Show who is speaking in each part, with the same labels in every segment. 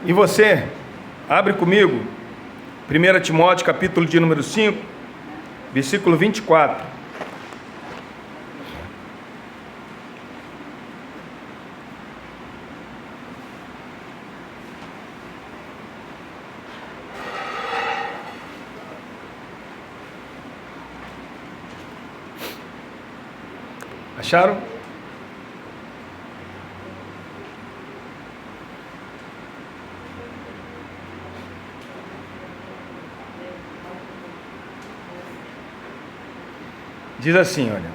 Speaker 1: E você, abre comigo, 1 Timóteo, capítulo de número 5, versículo 24. Acharam? Diz assim, olha,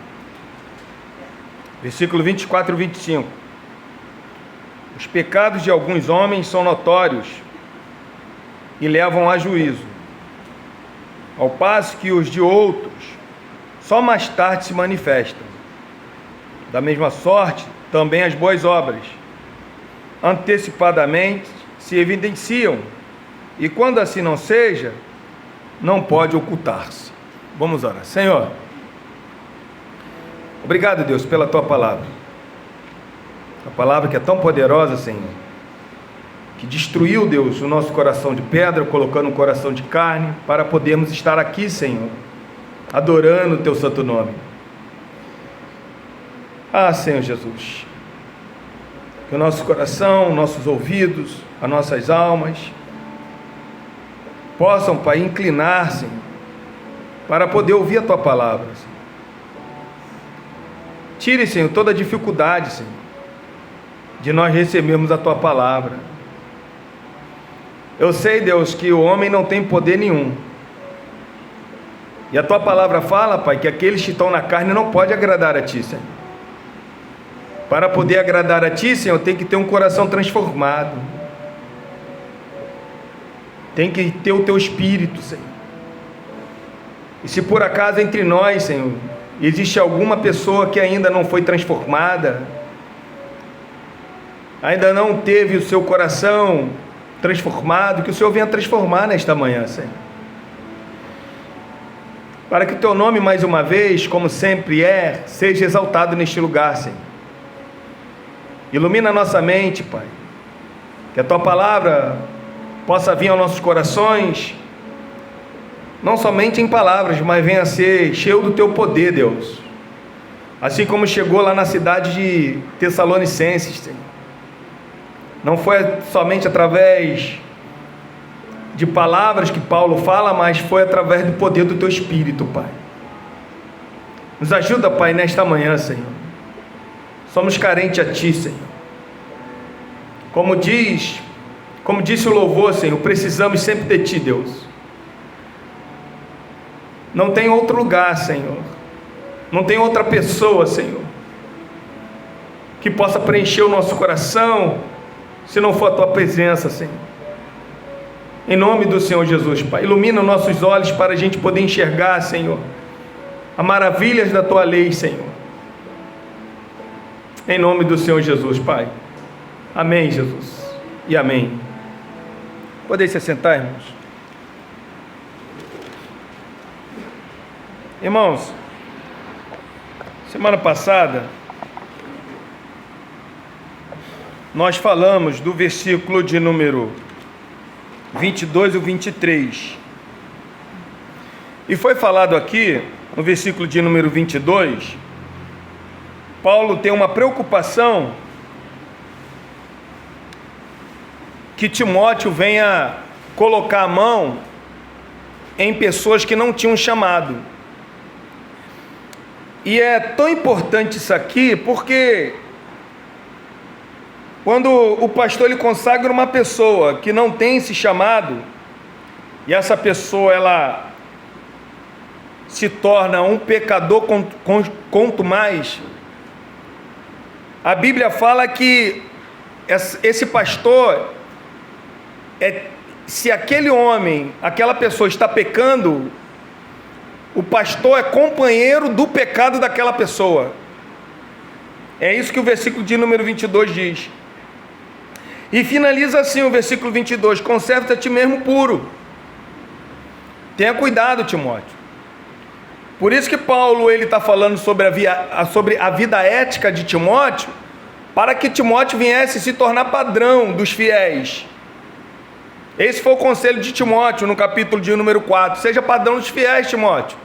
Speaker 1: versículo 24 e 25. Os pecados de alguns homens são notórios e levam a juízo, ao passo que os de outros só mais tarde se manifestam. Da mesma sorte, também as boas obras, antecipadamente se evidenciam, e quando assim não seja, não pode ocultar-se. Vamos orar. Senhor, obrigado, Deus, pela Tua palavra. A palavra que é tão poderosa, Senhor, que destruiu, Deus, o nosso coração de pedra, colocando um coração de carne, para podermos estar aqui, Senhor, adorando o Teu santo nome. Ah, Senhor Jesus, que o nosso coração, nossos ouvidos, as nossas almas possam, Pai, inclinar-se para poder ouvir a Tua palavra, Senhor. Tire, Senhor, toda a dificuldade, Senhor, de nós recebermos a Tua palavra. Eu sei, Deus, que o homem não tem poder nenhum, e a Tua palavra fala, Pai, que aqueles que estão na carne não podem agradar a Ti, Senhor. Para poder agradar a Ti, Senhor, tem que ter um coração transformado, tem que ter o Teu Espírito, Senhor. E se por acaso entre nós, Senhor, existe alguma pessoa que ainda não foi transformada, ainda não teve o seu coração transformado, que o Senhor venha transformar nesta manhã, Senhor. Para que o Teu nome, mais uma vez, como sempre é, seja exaltado neste lugar, Senhor. Ilumina a nossa mente, Pai, que a Tua palavra possa vir aos nossos corações, não somente em palavras, mas venha a ser cheio do Teu poder, Deus, assim como chegou lá na cidade de Tessalonicenses, Senhor. Não foi somente através de palavras que Paulo fala, mas foi através do poder do Teu Espírito, Pai. Nos ajuda, Pai, nesta manhã, Senhor. Somos carentes a Ti, Senhor. Como disse o louvor, Senhor, precisamos sempre de Ti, Deus. Não tem outro lugar, Senhor, não tem outra pessoa, Senhor, que possa preencher o nosso coração, se não for a Tua presença, Senhor. Em nome do Senhor Jesus, Pai, ilumina nossos olhos para a gente poder enxergar, Senhor, as maravilhas da Tua lei, Senhor. Em nome do Senhor Jesus, Pai. Amém, Jesus. E amém. Podem se assentar, irmãos. Irmãos, semana passada, nós falamos do versículo de número 22 e 23. E foi falado aqui, no versículo de número 22, Paulo tem uma preocupação que Timóteo venha colocar a mão em pessoas que não tinham chamado. E é tão importante isso aqui, porque quando o pastor ele consagra uma pessoa que não tem esse chamado, e essa pessoa ela se torna um pecador quanto mais, a Bíblia fala que esse pastor, se aquele homem, aquela pessoa está pecando, o pastor é companheiro do pecado daquela pessoa. É isso que o versículo de número 22 diz. E finaliza assim o versículo 22: conserva-te a ti mesmo puro. Tenha cuidado, Timóteo. Por isso que Paulo ele está falando sobre a vida ética de Timóteo, para que Timóteo viesse se tornar padrão dos fiéis. Esse foi o conselho de Timóteo no capítulo de número 4. Seja padrão dos fiéis, Timóteo.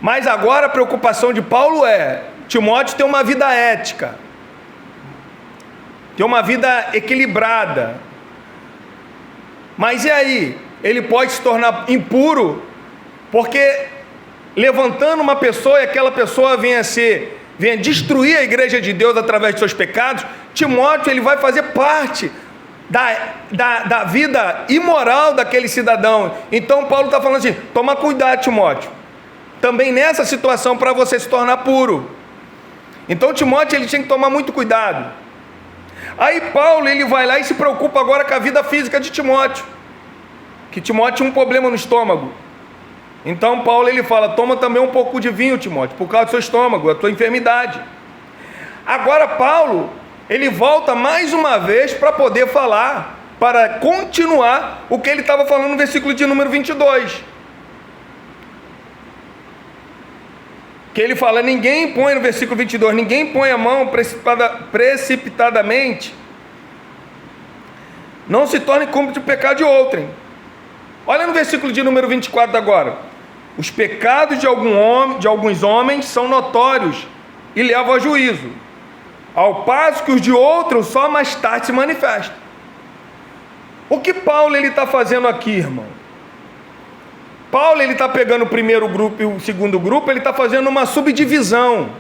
Speaker 1: Mas agora a preocupação de Paulo é: Timóteo tem uma vida ética, tem uma vida equilibrada. Mas e aí? Ele pode se tornar impuro, porque levantando uma pessoa e aquela pessoa venha destruir a igreja de Deus através de seus pecados. Timóteo, ele vai fazer parte da vida imoral daquele cidadão. Então Paulo está falando assim: toma cuidado, Timóteo, também nessa situação, para você se tornar puro. Então Timóteo, ele tinha que tomar muito cuidado. Aí Paulo, ele vai lá e se preocupa agora com a vida física de Timóteo, que Timóteo tinha um problema no estômago. Então Paulo, ele fala: toma também um pouco de vinho, Timóteo, por causa do seu estômago, a tua enfermidade. Agora Paulo, ele volta mais uma vez para poder falar, para continuar o que ele estava falando no versículo de número 22. Que ele fala: ninguém põe, no versículo 22, ninguém põe a mão precipitadamente, não se torne cúmplice de pecado de outrem. Olha no versículo de número 24 agora: os pecados de alguns homens são notórios e levam a juízo, ao passo que os de outros só mais tarde se manifestam. O que Paulo está fazendo aqui, irmão? Paulo, ele está pegando o primeiro grupo e o segundo grupo, ele está fazendo uma subdivisão.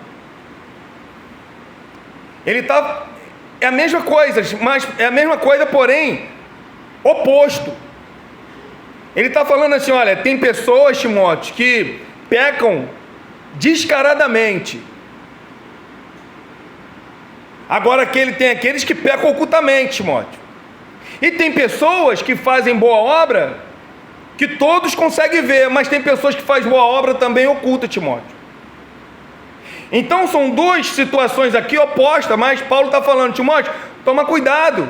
Speaker 1: É a mesma coisa, mas é a mesma coisa, porém oposto. Ele está falando assim: olha, tem pessoas, Timóteo, que pecam descaradamente. Agora tem aqueles que pecam ocultamente, Timóteo. E tem pessoas que fazem boa obra, que todos conseguem ver, mas tem pessoas que fazem boa obra também oculta, Timóteo. Então são duas situações aqui opostas, mas Paulo está falando: Timóteo, toma cuidado,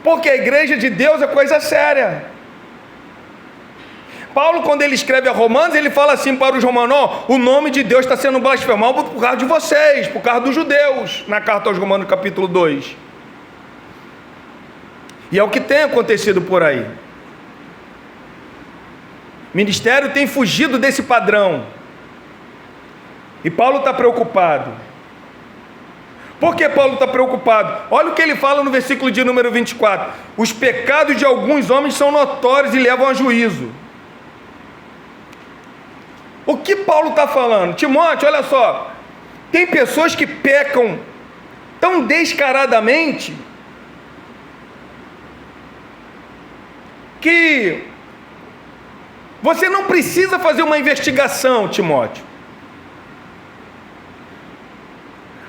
Speaker 1: porque a igreja de Deus é coisa séria. Paulo, quando ele escreve a Romanos, ele fala assim para os romanos: o nome de Deus está sendo blasfemado por causa de vocês, por causa dos judeus, na carta aos Romanos capítulo 2. E é o que tem acontecido por aí. O ministério tem fugido desse padrão, e Paulo está preocupado. Por que Paulo está preocupado? Olha o que ele fala no versículo de número 24: os pecados de alguns homens são notórios e levam a juízo. O que Paulo está falando? Timóteo, olha só, tem pessoas que pecam tão descaradamente que você não precisa fazer uma investigação, Timóteo.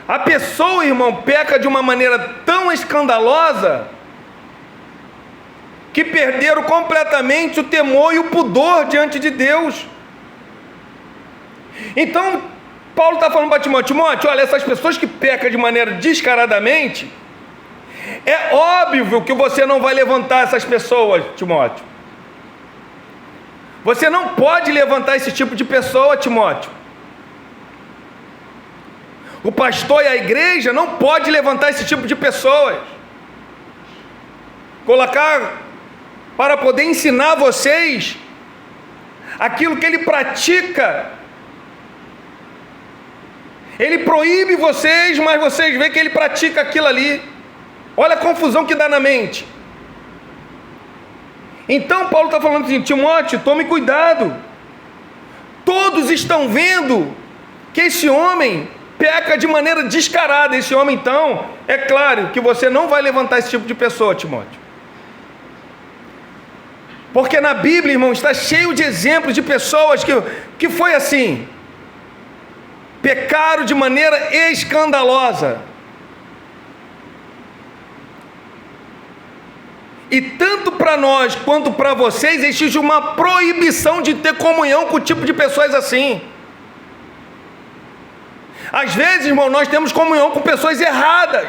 Speaker 1: A pessoa, irmão, peca de uma maneira tão escandalosa que perderam completamente o temor e o pudor diante de Deus. Então, Paulo está falando para Timóteo: Timóteo, olha, essas pessoas que pecam de maneira descaradamente, é óbvio que você não vai levantar essas pessoas, Timóteo. Você não pode levantar esse tipo de pessoa, Timóteo. O pastor e a igreja não pode levantar esse tipo de pessoas, colocar para poder ensinar vocês aquilo que ele pratica. Ele proíbe vocês, mas vocês veem que ele pratica aquilo ali. Olha a confusão que dá na mente. Então Paulo está falando assim: Timóteo, tome cuidado. Todos estão vendo que esse homem peca de maneira descarada. Esse homem, então, é claro que você não vai levantar esse tipo de pessoa, Timóteo. Porque na Bíblia, irmão, está cheio de exemplos de pessoas que foi assim, pecaram de maneira escandalosa. E tanto para nós quanto para vocês existe uma proibição de ter comunhão com o tipo de pessoas assim. Às vezes, irmão, nós temos comunhão com pessoas erradas.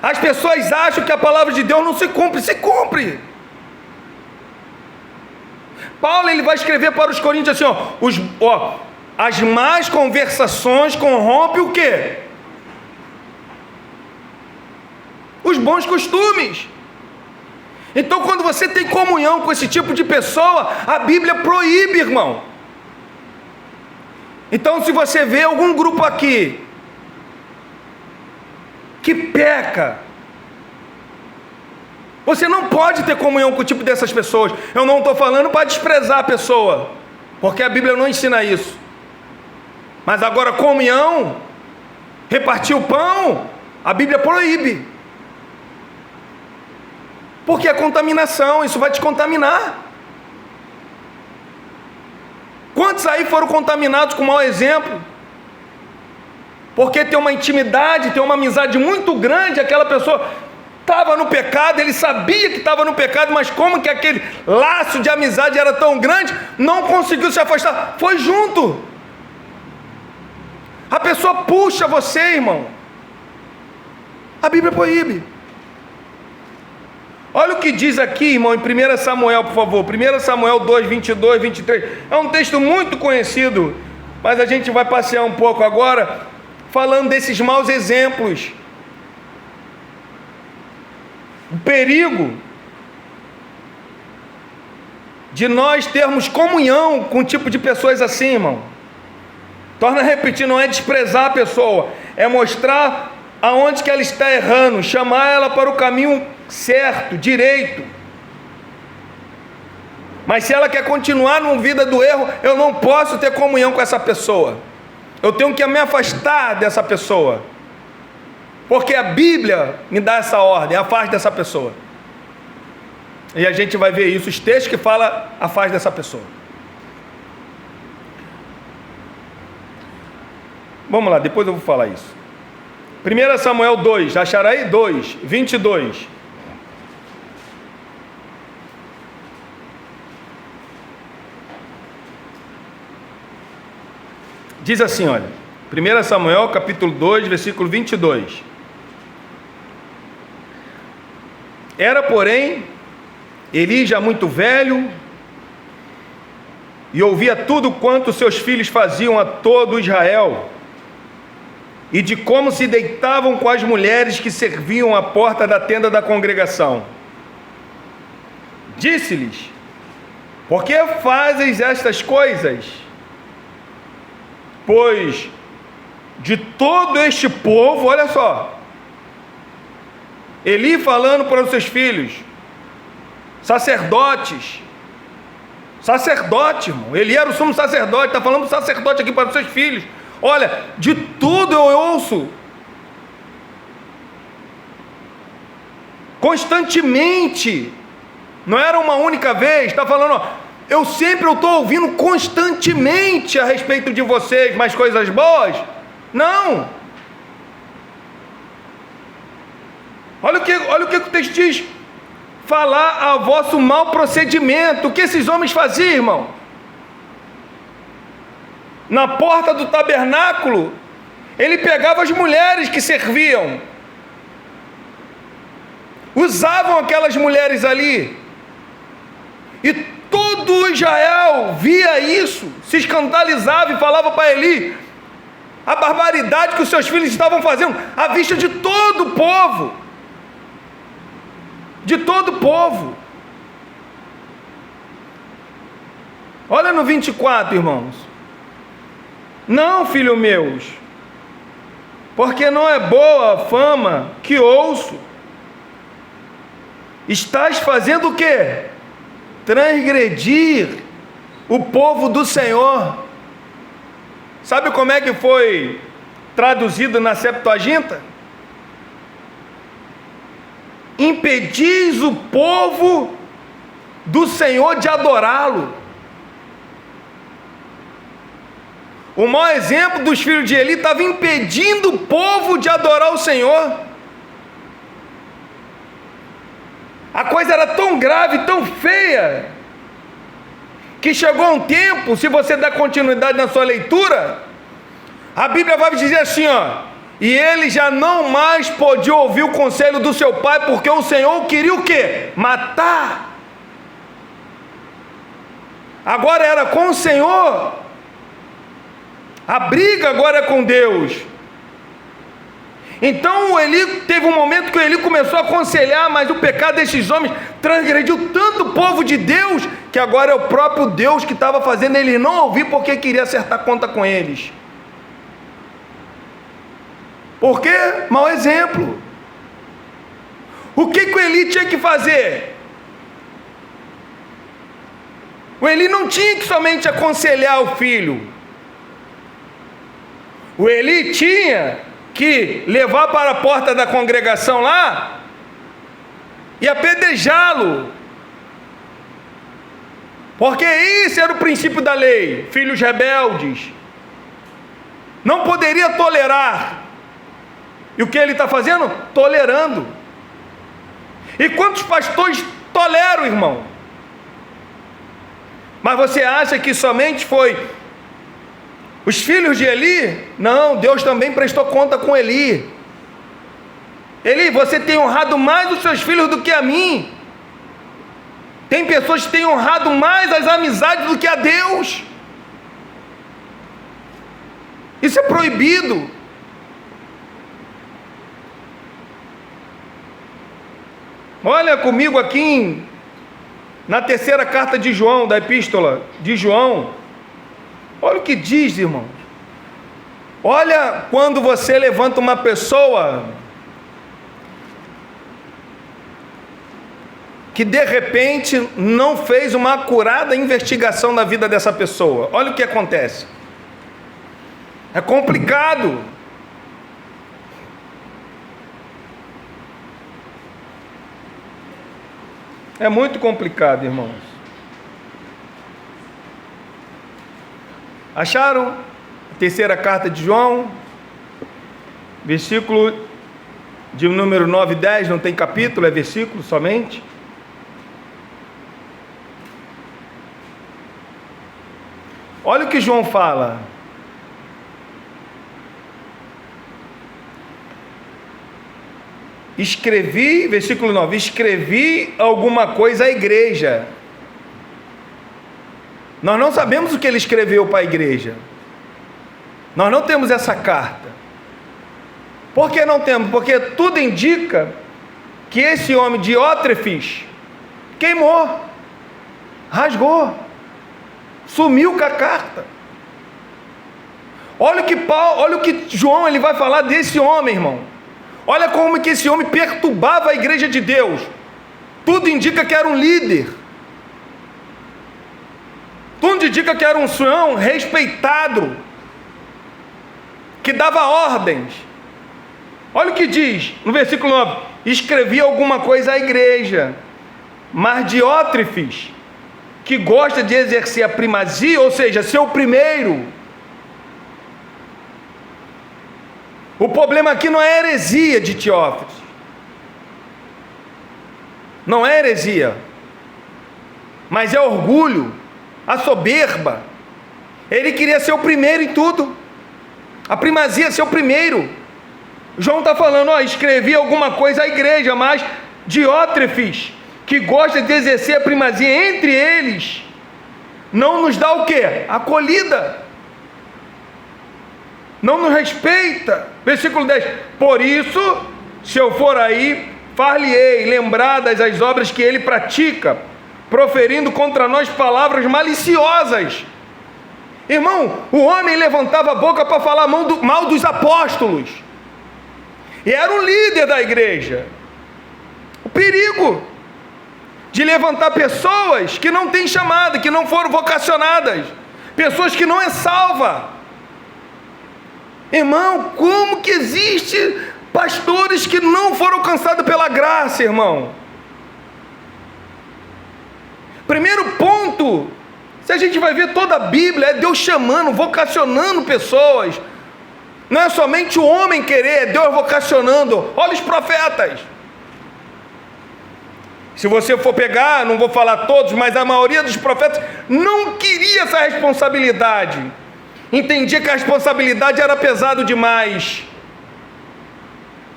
Speaker 1: As pessoas acham que a palavra de Deus não se cumpre. Se cumpre. Paulo, ele vai escrever para os coríntios assim: as más conversações corrompem o quê? os bons costumes. Então, quando você tem comunhão com esse tipo de pessoa, a Bíblia proíbe, irmão. Então, se você vê algum grupo aqui que peca, você não pode ter comunhão com o tipo dessas pessoas. Eu não estou falando para desprezar a pessoa, porque a Bíblia não ensina isso. Mas agora, comunhão, repartir o pão, a Bíblia proíbe. Porque é contaminação, isso vai te contaminar. Quantos aí foram contaminados com mau exemplo? Porque tem uma intimidade, tem uma amizade muito grande, aquela pessoa estava no pecado, ele sabia que estava no pecado, mas como que aquele laço de amizade era tão grande, não conseguiu se afastar, foi junto. A pessoa puxa você, irmão. A Bíblia proíbe. Olha o que diz aqui, irmão, em 1 Samuel, por favor. 1 Samuel 2, 22, 23. É um texto muito conhecido, mas a gente vai passear um pouco agora, falando desses maus exemplos. O perigo de nós termos comunhão com um tipo de pessoas assim, irmão. Torna a repetir, não é desprezar a pessoa, é mostrar aonde que ela está errando, chamar ela para o caminho certo, direito. Mas se ela quer continuar numa vida do erro, eu não posso ter comunhão com essa pessoa. Eu tenho que me afastar dessa pessoa. Porque a Bíblia me dá essa ordem, afaste dessa pessoa. E a gente vai ver isso, os textos que falam, afaste dessa pessoa. Vamos lá, depois eu vou falar isso. 1 Samuel 2, acharam aí? 2, 22. Diz assim, olha, 1 Samuel capítulo 2, versículo 22. Era, porém, Eli já muito velho, e ouvia tudo quanto seus filhos faziam a todo Israel, e de como se deitavam com as mulheres que serviam à porta da tenda da congregação. Disse-lhes: por que fazes estas coisas? Pois de todo este povo, olha só, Eli falando para os seus filhos, sacerdote, irmão, Eli era o sumo sacerdote, está falando do sacerdote aqui para os seus filhos. Olha, de tudo eu ouço, constantemente, não era uma única vez, está falando, ó, eu estou ouvindo constantemente a respeito de vocês, mas coisas boas? Não. Olha o que o texto diz, falar a vosso mau procedimento. O que esses homens faziam, irmão? Na porta do tabernáculo, ele pegava as mulheres que serviam, usavam aquelas mulheres ali, e todo Israel via isso, se escandalizava e falava para Eli a barbaridade que os seus filhos estavam fazendo, à vista de todo o povo, Olha no 24, irmãos. Não, filho meus, porque não é boa a fama que ouço. Estás fazendo o quê? Transgredir o povo do Senhor. Sabe como é que foi traduzido na Septuaginta? Impedis o povo do Senhor de adorá-lo. O mau exemplo dos filhos de Eli estava impedindo o povo de adorar o Senhor. A coisa era tão grave, tão feia, que chegou um tempo, se você der continuidade na sua leitura, a Bíblia vai dizer assim, ó, e ele já não mais podia ouvir o conselho do seu pai, porque o Senhor queria o quê? Matar. Agora era com o Senhor, a briga agora é com Deus. Então Eli teve um momento que Eli começou a aconselhar, mas o pecado desses homens transgrediu tanto o povo de Deus, que agora é o próprio Deus que estava fazendo ele não ouvir, porque queria acertar conta com eles. Por quê? Mau exemplo. O que o Eli tinha que fazer? O Eli não tinha que somente aconselhar o filho. O Eli tinha que levar para a porta da congregação lá e apedrejá-lo. Porque esse era o princípio da lei. Filhos rebeldes. Não poderia tolerar. E o que ele está fazendo? Tolerando. E quantos pastores toleram, irmão? Mas você acha que somente foi os filhos de Eli? Não, Deus também prestou conta com Eli. Eli, você tem honrado mais os seus filhos do que a mim. Tem pessoas que têm honrado mais as amizades do que a Deus. Isso é proibido. Olha comigo aqui na terceira carta de João, da epístola de João. Olha o que diz, irmão. Olha quando você levanta uma pessoa que de repente não fez uma acurada investigação da vida dessa pessoa. Olha o que acontece. É complicado. É muito complicado, irmãos. Acharam? A terceira carta de João, versículo de número 9 e 10, não tem capítulo, é versículo somente. Olha o que João fala. Escrevi, versículo 9, escrevi alguma coisa à igreja. Nós não sabemos o que ele escreveu para a igreja. Nós não temos essa carta. Por que não temos? Porque tudo indica que esse homem Diótrefes queimou, rasgou, sumiu com a carta. Olha o que João ele vai falar desse homem, irmão. Olha como que esse homem perturbava a igreja de Deus. Tudo indica que era um líder. Tudo indica que era um senhor respeitado, que dava ordens. Olha o que diz no versículo 9: escrevi alguma coisa à igreja, mas Diótrefes, que gosta de exercer a primazia, ou seja, ser o primeiro. O problema aqui não é a heresia de Teófilo. Não é heresia. Mas é orgulho, a soberba. Ele queria ser o primeiro em tudo. A primazia ser o primeiro. João está falando, escrevi alguma coisa à igreja, mas Diótrefes, que gosta de exercer a primazia entre eles, não nos dá o quê? Acolhida. Não nos respeita. Versículo 10: por isso, se eu for aí, far-lhe-ei lembradas as obras que ele pratica, proferindo contra nós palavras maliciosas. Irmão, o homem levantava a boca para falar mal dos apóstolos, e era um líder da igreja. O perigo de levantar pessoas que não têm chamada, que não foram vocacionadas, pessoas que não é salva. Irmão, como que existe pastores que não foram alcançados pela graça, irmão? Primeiro ponto, se a gente vai ver toda a Bíblia, é Deus chamando, vocacionando pessoas. Não é somente o homem querer, é Deus vocacionando. Olha os profetas. Se você for pegar, não vou falar todos, mas a maioria dos profetas não queria essa responsabilidade. Entendia que a responsabilidade era pesado demais.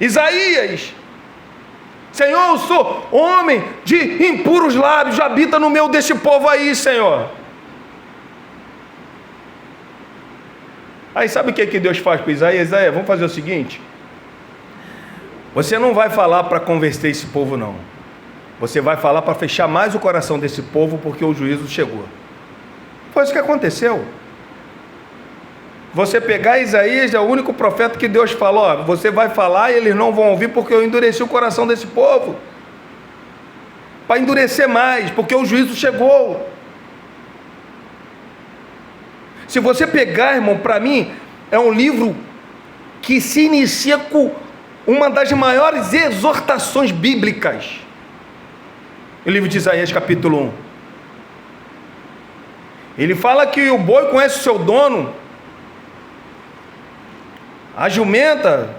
Speaker 1: Isaías: Senhor, eu sou homem de impuros lábios, habita no meio deste povo aí, Senhor. Aí sabe o que Deus faz para Isaías? Isaías, vamos fazer o seguinte: Você não vai falar para converter esse povo, não. Você vai falar para fechar mais o coração desse povo, porque o juízo chegou. Foi isso que aconteceu. Você pegar Isaías, é o único profeta que Deus falou, ó, você vai falar e eles não vão ouvir, porque eu endureci o coração desse povo. Para endurecer mais, porque o juízo chegou. Se você pegar, irmão, para mim, é um livro que se inicia com uma das maiores exortações bíblicas. O livro de Isaías, capítulo 1. Ele fala que o boi conhece o seu dono, a jumenta,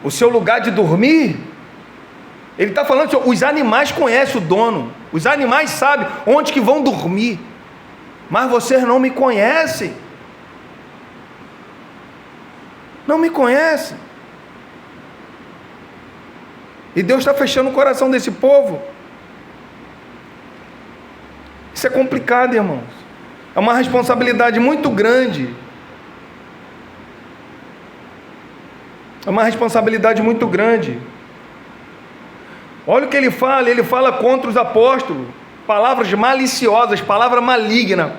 Speaker 1: o seu lugar de dormir. Ele está falando que os animais conhecem o dono, os animais sabem onde que vão dormir, mas vocês não me conhecem. Não me conhecem. E Deus está fechando o coração desse povo. Isso é complicado, irmãos. É uma responsabilidade muito grande. É uma responsabilidade muito grande. Olha o que ele fala contra os apóstolos, palavras maliciosas, palavra maligna,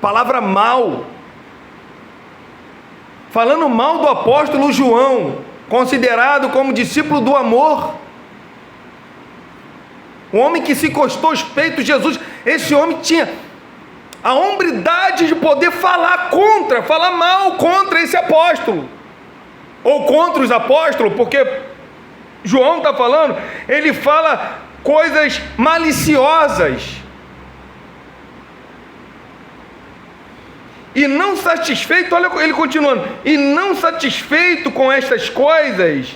Speaker 1: palavra mal. Falando mal do apóstolo João, considerado como discípulo do amor. O homem que se encostou aos peitos de Jesus, esse homem tinha a hombridade de poder falar mal contra esse apóstolo. Ou contra os apóstolos, porque João está falando, ele fala coisas maliciosas. E não satisfeito, olha ele continuando, e não satisfeito com estas coisas,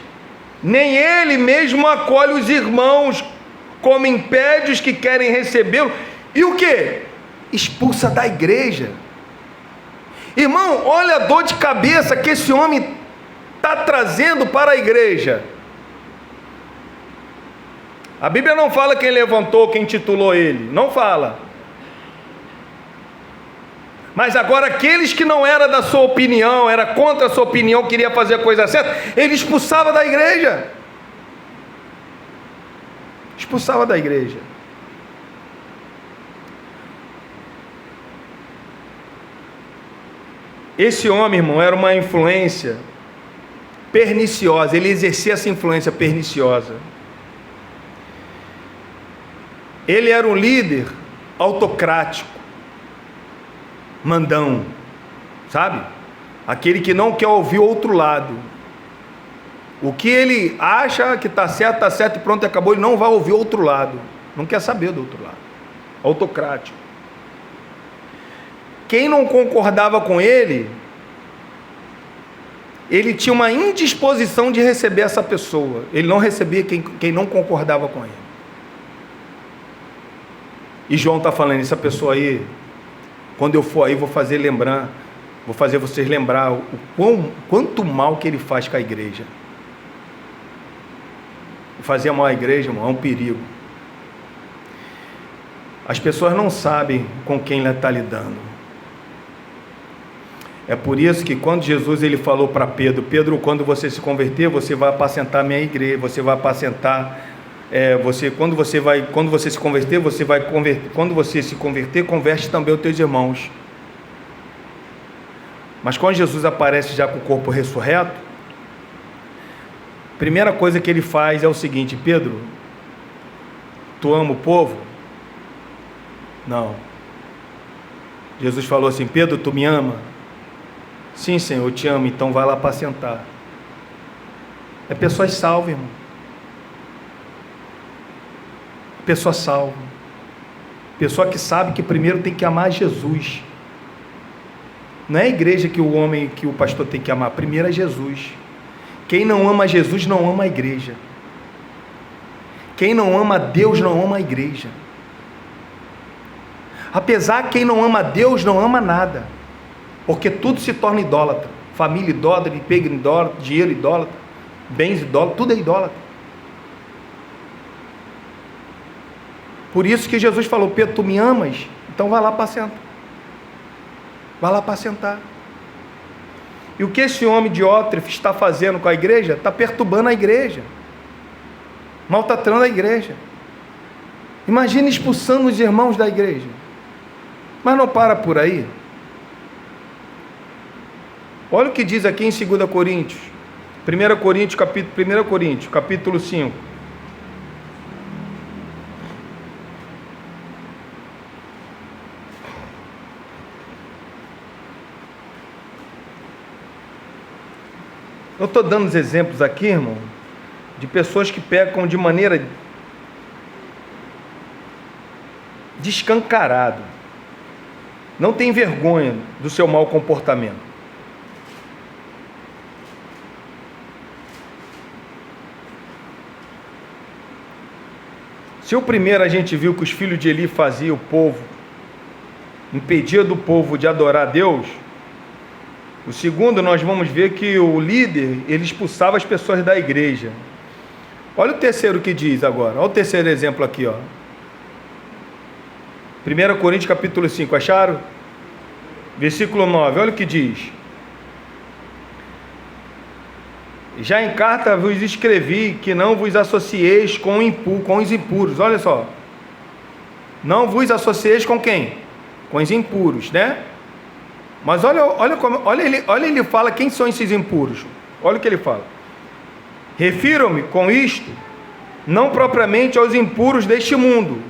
Speaker 1: nem ele mesmo acolhe os irmãos, como impede os que querem recebê-lo, e o que? Expulsa da igreja. Irmão, olha a dor de cabeça que esse homem está trazendo para a igreja. A Bíblia não fala quem levantou, quem titulou ele, não fala. Mas agora aqueles que não eram da sua opinião, era contra a sua opinião, queria fazer a coisa certa, ele expulsava da igreja. Expulsava da igreja. Esse homem, irmão, era uma influência perniciosa, ele exercia essa influência perniciosa. Ele era um líder autocrático, mandão, sabe? Aquele que não quer ouvir o outro lado. O que ele acha que está certo e pronto, acabou, ele não vai ouvir o outro lado. Não quer saber do outro lado. Autocrático. Quem não concordava com ele, ele tinha uma indisposição de receber essa pessoa. Ele não recebia quem não concordava com ele. E João está falando, essa pessoa aí, quando eu for aí, vou fazer vocês lembrar quanto mal que ele faz com a igreja. Fazer mal à igreja, irmão, é um perigo. As pessoas não sabem com quem ela está lidando. É por isso que quando Jesus ele falou para Pedro, quando você se converter, você vai apacentar a minha igreja, você vai apacentar, quando você se converter, quando você se converter, converte também os teus irmãos. Mas quando Jesus aparece já com o corpo ressurreto, a primeira coisa que ele faz é o seguinte: Pedro, tu ama o povo? Não. Jesus falou assim: Pedro, tu me ama? Sim, Senhor, eu te amo, então vai lá apacentar. É pessoa salva, irmão. Pessoa salva. Pessoa que sabe que primeiro tem que amar Jesus. Não é a igreja que o pastor tem que amar, primeiro é Jesus. Quem não ama Jesus não ama a igreja. Quem não ama Deus não ama a igreja. Apesar que quem não ama Deus não ama nada, porque tudo se torna idólatra. Família idólatra, emprego idólatra, dinheiro idólatra, bens idólatras, tudo é idólatra. Por isso que Jesus falou: Pedro, tu me amas? Então vai lá apacentar. Vai lá apacentar. E o que esse homem Diótrefes está fazendo com a igreja? Está perturbando a igreja, maltratando a igreja. Imagina expulsando os irmãos da igreja. Mas não para por aí. Olha o que diz aqui em 2 Coríntios, 1 Coríntios, capítulo 5. Eu estou dando os exemplos aqui, irmão, de pessoas que pecam de maneira descancarada. Não tem vergonha do seu mau comportamento. Se o primeiro a gente viu que os filhos de Eli faziam o povo, impedia do povo de adorar a Deus, o segundo nós vamos ver que o líder, ele expulsava as pessoas da igreja. Olha o terceiro que diz agora, olha o terceiro exemplo aqui, ó. 1 Coríntios capítulo 5, acharam? Versículo 9, olha o que diz. Já em carta vos escrevi que não vos associeis com os impuros, olha só. Não vos associeis com quem? Com os impuros, né? Mas olha ele fala quem são esses impuros. Olha o que ele fala. Refiro-me com isto, não propriamente aos impuros deste mundo.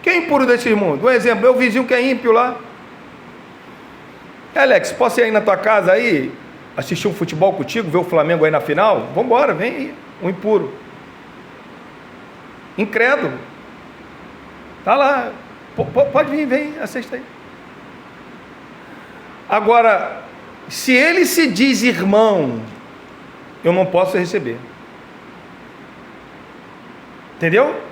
Speaker 1: Quem é impuro deste mundo? Um exemplo, meu vizinho que é ímpio lá. Alex, posso ir aí na tua casa aí, assistir um futebol contigo, ver o Flamengo aí na final? Vamos embora, vem aí, um impuro. Incrédulo. Tá lá, pode vir, vem, assista aí. Agora, se ele se diz irmão, eu não posso receber. Entendeu?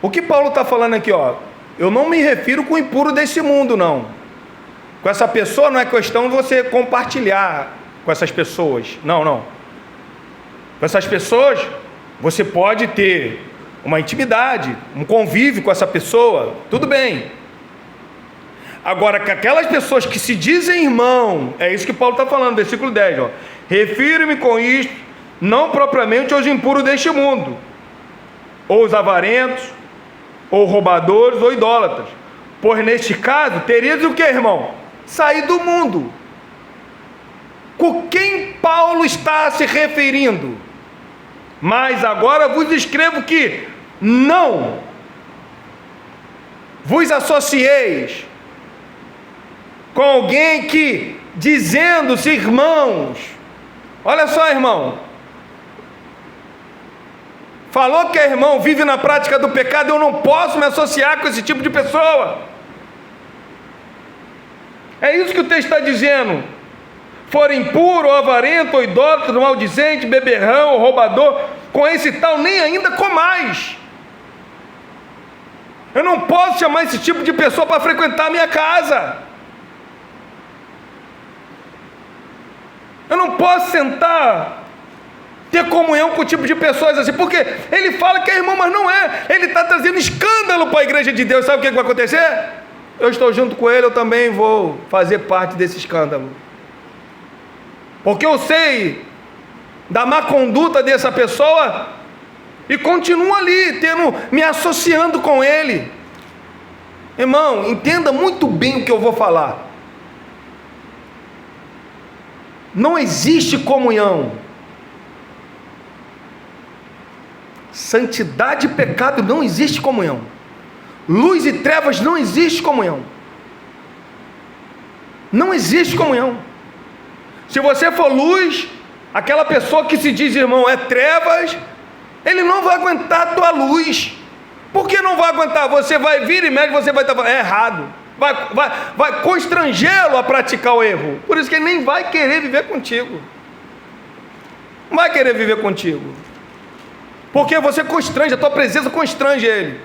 Speaker 1: O que Paulo está falando aqui, ó, eu não me refiro com o impuro desse mundo, não. Com essa pessoa não é questão de você compartilhar com essas pessoas. Não, não. Com essas pessoas, você pode ter uma intimidade, um convívio com essa pessoa, tudo bem. Agora, com aquelas pessoas que se dizem irmão, é isso que Paulo está falando, versículo 10, ó. Refiro-me com isto, não propriamente aos impuros deste mundo, ou os avarentos, ou roubadores, ou idólatras. Pois neste caso, terias o que, irmão? Sair do mundo. Com quem Paulo está se referindo? Mas agora vos escrevo que não vos associeis com alguém que, dizendo-se irmãos, olha só, irmão, falou que é irmão, vive na prática do pecado, eu não posso me associar com esse tipo de pessoa. É isso que o texto está dizendo. For impuro, ou avarento, ou idólatra, ou maldizente, beberrão, ou roubador, com esse tal nem ainda comais. Eu não posso chamar esse tipo de pessoa para frequentar a minha casa. Eu não posso sentar, ter comunhão com o tipo de pessoas assim, porque ele fala que é irmão, mas não é. Ele está trazendo escândalo para a igreja de Deus. Sabe o que vai acontecer? Eu estou junto com ele, eu também vou fazer parte desse escândalo. Porque eu sei da má conduta dessa pessoa e continuo ali, me associando com ele. Irmão, entenda muito bem o que eu vou falar. Não existe comunhão. Santidade e pecado não existe comunhão. Luz e trevas não existe comunhão. Não existe comunhão. Se você for luz, aquela pessoa que se diz irmão é trevas, ele não vai aguentar a tua luz. Por que não vai aguentar? Você vai vir e mexe, você vai estar falando, é errado. Vai constrangê-lo a praticar o erro. Por isso que ele nem vai querer viver contigo. Não vai querer viver contigo. Porque você constrange, a tua presença constrange ele.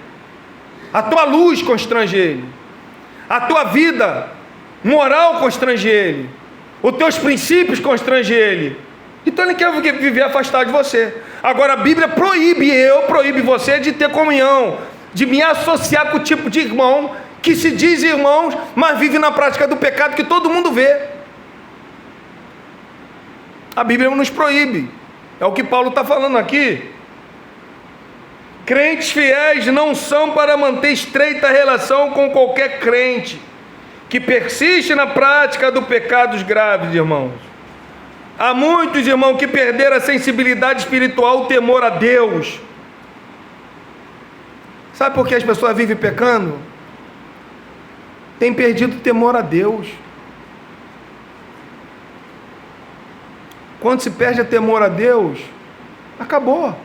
Speaker 1: A tua luz constrange ele. A tua vida moral constrange ele. Os teus princípios constrange ele. Então ele quer viver afastado de você. Agora a Bíblia proíbe você de ter comunhão, de me associar com o tipo de irmão que se diz irmãos, mas vive na prática do pecado que todo mundo vê. A Bíblia nos proíbe. É o que Paulo está falando aqui. Crentes fiéis não são para manter estreita relação com qualquer crente que persiste na prática dos pecados graves, irmãos. Há muitos, irmãos, que perderam a sensibilidade espiritual, o temor a Deus. Sabe por que as pessoas vivem pecando? Tem perdido o temor a Deus. Quando se perde o temor a Deus, acabou.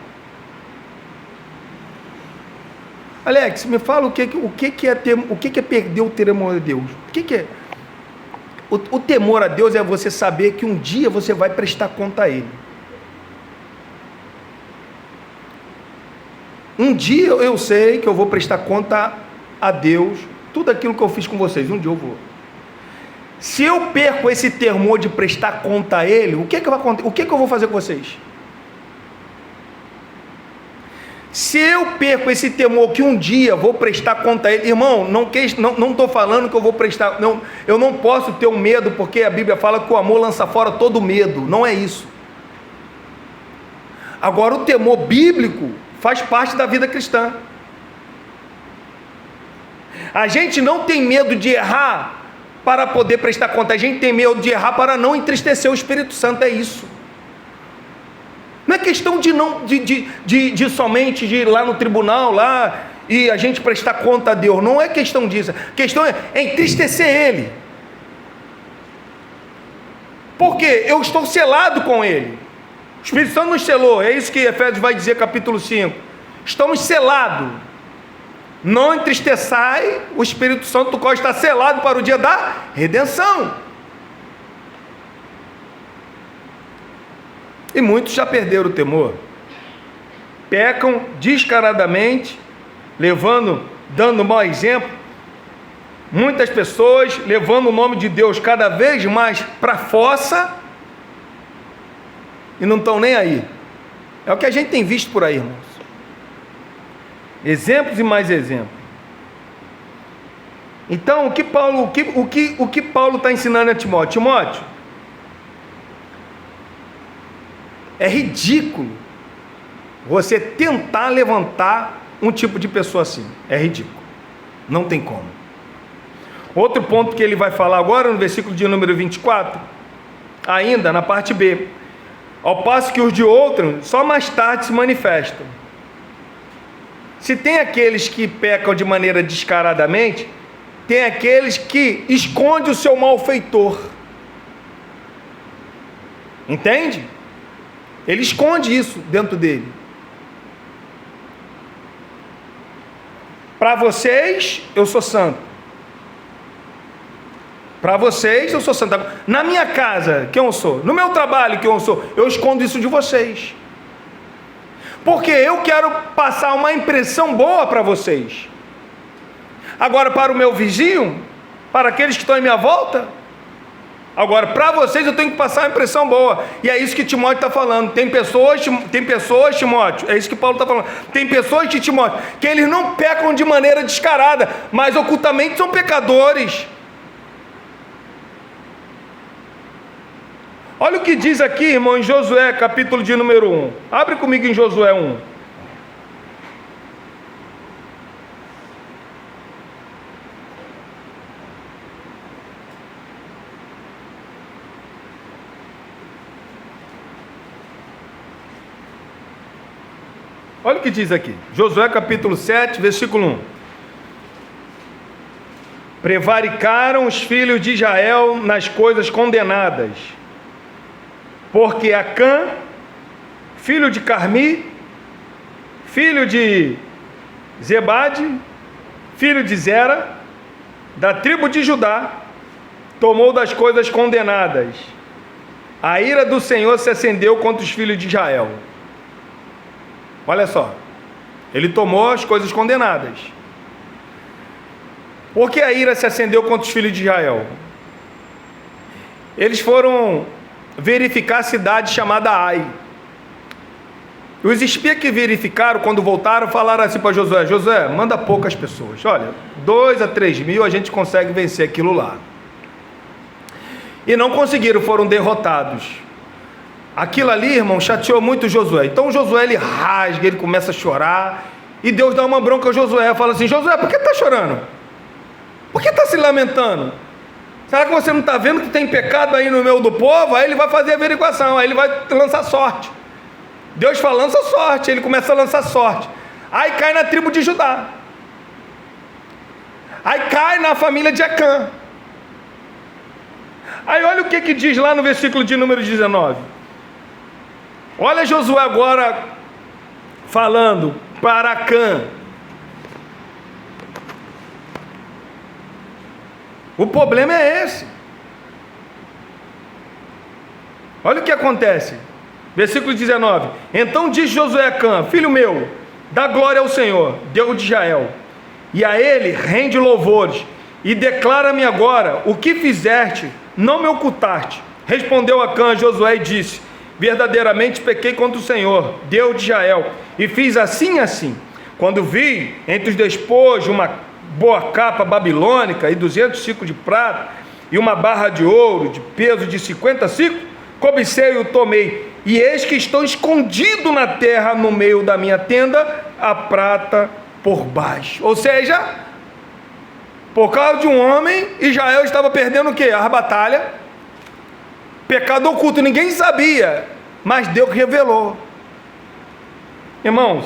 Speaker 1: Alex, me fala o que é perder o temor a Deus? O que é? O temor a Deus é você saber que um dia você vai prestar conta a Ele. Um dia eu sei que eu vou prestar conta a Deus, tudo aquilo que eu fiz com vocês, um dia eu vou. Se eu perco esse temor de prestar conta a Ele, o que eu vou fazer com vocês? Se eu perco esse temor que um dia vou prestar conta a Ele, irmão, não estou falando que eu vou prestar, não, eu não posso ter um medo, porque a Bíblia fala que o amor lança fora todo medo, não é isso. Agora, o temor bíblico faz parte da vida cristã. A gente não tem medo de errar para poder prestar conta, a gente tem medo de errar para não entristecer o Espírito Santo, é isso. Não é questão de somente de ir lá no tribunal lá e a gente prestar conta a Deus, não é questão disso, a questão é entristecer Ele, porque eu estou selado com Ele, o Espírito Santo nos selou, é isso que Efésios vai dizer, capítulo 5, estamos selados, não entristeçai o Espírito Santo, do qual está selado para o dia da redenção. E muitos já perderam o temor, pecam descaradamente, dando mau exemplo, muitas pessoas levando o nome de Deus cada vez mais para a fossa, e não estão nem aí, é o que a gente tem visto por aí, irmãos, exemplos e mais exemplos. Então, o que Paulo está ensinando a Timóteo? Timóteo, é ridículo você tentar levantar um tipo de pessoa assim. É ridículo. Não tem como. Outro ponto que ele vai falar agora, no versículo de número 24, ainda na parte B. Ao passo que os de outros só mais tarde se manifestam. Se tem aqueles que pecam de maneira descaradamente, tem aqueles que escondem o seu malfeitor. Entende? Ele esconde isso dentro dele. Para vocês, eu sou santo. Para vocês, eu sou santo. Na minha casa, quem eu sou? No meu trabalho, quem eu sou? Eu escondo isso de vocês. Porque eu quero passar uma impressão boa para vocês. Agora, para o meu vizinho, para aqueles que estão em minha volta, agora, para vocês eu tenho que passar uma impressão boa. E é isso que Timóteo está falando. Tem pessoas, Timóteo, é isso que Paulo está falando. Tem pessoas de Timóteo, que eles não pecam de maneira descarada, mas ocultamente são pecadores. Olha o que diz aqui, irmão, em Josué, capítulo de número 1. Abre comigo em Josué 1. Olha o que diz aqui, Josué capítulo 7, versículo 1. Prevaricaram os filhos de Israel nas coisas condenadas, porque Acã, filho de Carmi, filho de Zebade, filho de Zera, da tribo de Judá, tomou das coisas condenadas. A ira do Senhor se acendeu contra os filhos de Israel. Olha só, ele tomou as coisas condenadas. Por que a ira se acendeu contra os filhos de Israel? Eles foram verificar a cidade chamada Ai. Os espias que verificaram, quando voltaram, falaram assim para Josué: Josué, manda poucas pessoas. Olha, 2 a 3 mil a gente consegue vencer aquilo lá. E não conseguiram, foram derrotados. Aquilo ali, irmão, chateou muito Josué. Então Josué, ele rasga, ele começa a chorar, e Deus dá uma bronca a Josué, fala assim: Josué, por que está chorando? Por que está se lamentando? Será que você não está vendo que tem pecado aí no meio do povo? Aí ele vai fazer a averiguação, aí ele vai lançar sorte. Deus fala: lança sorte. Ele começa a lançar sorte. Aí cai na tribo de Judá. Aí cai na família de Acã. Aí olha o que diz lá no versículo de número 19. Olha Josué agora falando para Acã. O problema é esse. Olha o que acontece. Versículo 19. Então disse Josué a Acã: filho meu, dá glória ao Senhor, Deus de Israel, e a ele rende louvores, e declara-me agora o que fizeste, não me ocultaste. Respondeu Acã a Josué e disse: verdadeiramente pequei contra o Senhor, Deus de Israel, e fiz assim e assim. Quando vi entre os despojos uma boa capa babilônica e 200 ciclos de prata, e uma barra de ouro de peso de 50 ciclos, cobicei e o tomei, e eis que estou escondido na terra, no meio da minha tenda, a prata por baixo. Ou seja, por causa de um homem, Israel estava perdendo o quê? A batalha. Pecado oculto, ninguém sabia, mas Deus revelou. Irmãos,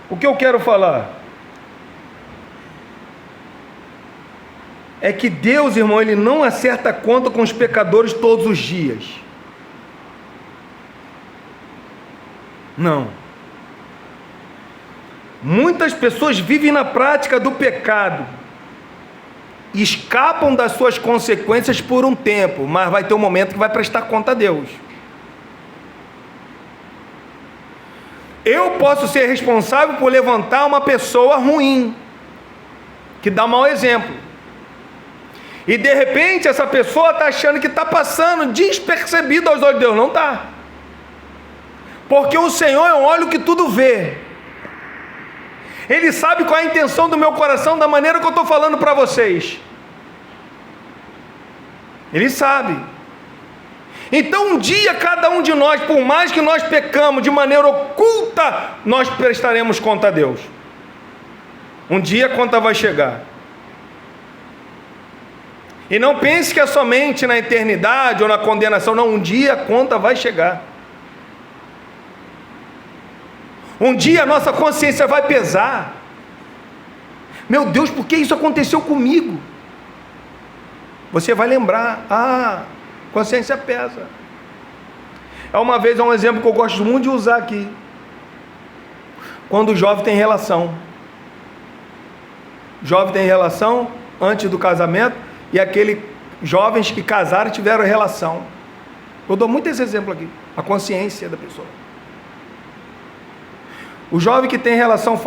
Speaker 1: o que eu quero falar é que Deus, irmão, Ele não acerta conta com os pecadores todos os dias. Não. Muitas pessoas vivem na prática do pecado, escapam das suas consequências por um tempo, mas vai ter um momento que vai prestar conta a Deus. Eu posso ser responsável por levantar uma pessoa ruim, que dá mau exemplo. E de repente essa pessoa está achando que está passando despercebido aos olhos de Deus. Não está. Porque o Senhor é um olho que tudo vê. Ele sabe qual é a intenção do meu coração, da maneira que eu estou falando para vocês. Ele sabe. Então um dia cada um de nós, por mais que nós pecamos de maneira oculta, nós prestaremos conta a Deus. Um dia a conta vai chegar. E não pense que é somente na eternidade ou na condenação. Não, um dia a conta vai chegar. Um dia a nossa consciência vai pesar. Meu Deus, por que isso aconteceu comigo? Você vai lembrar: consciência pesa. Uma vez, um exemplo que eu gosto muito de usar aqui. Quando o jovem tem relação. Jovem tem relação antes do casamento, e aqueles jovens que casaram e tiveram relação. Eu dou muito esse exemplo aqui. A consciência da pessoa. O jovem que tem relação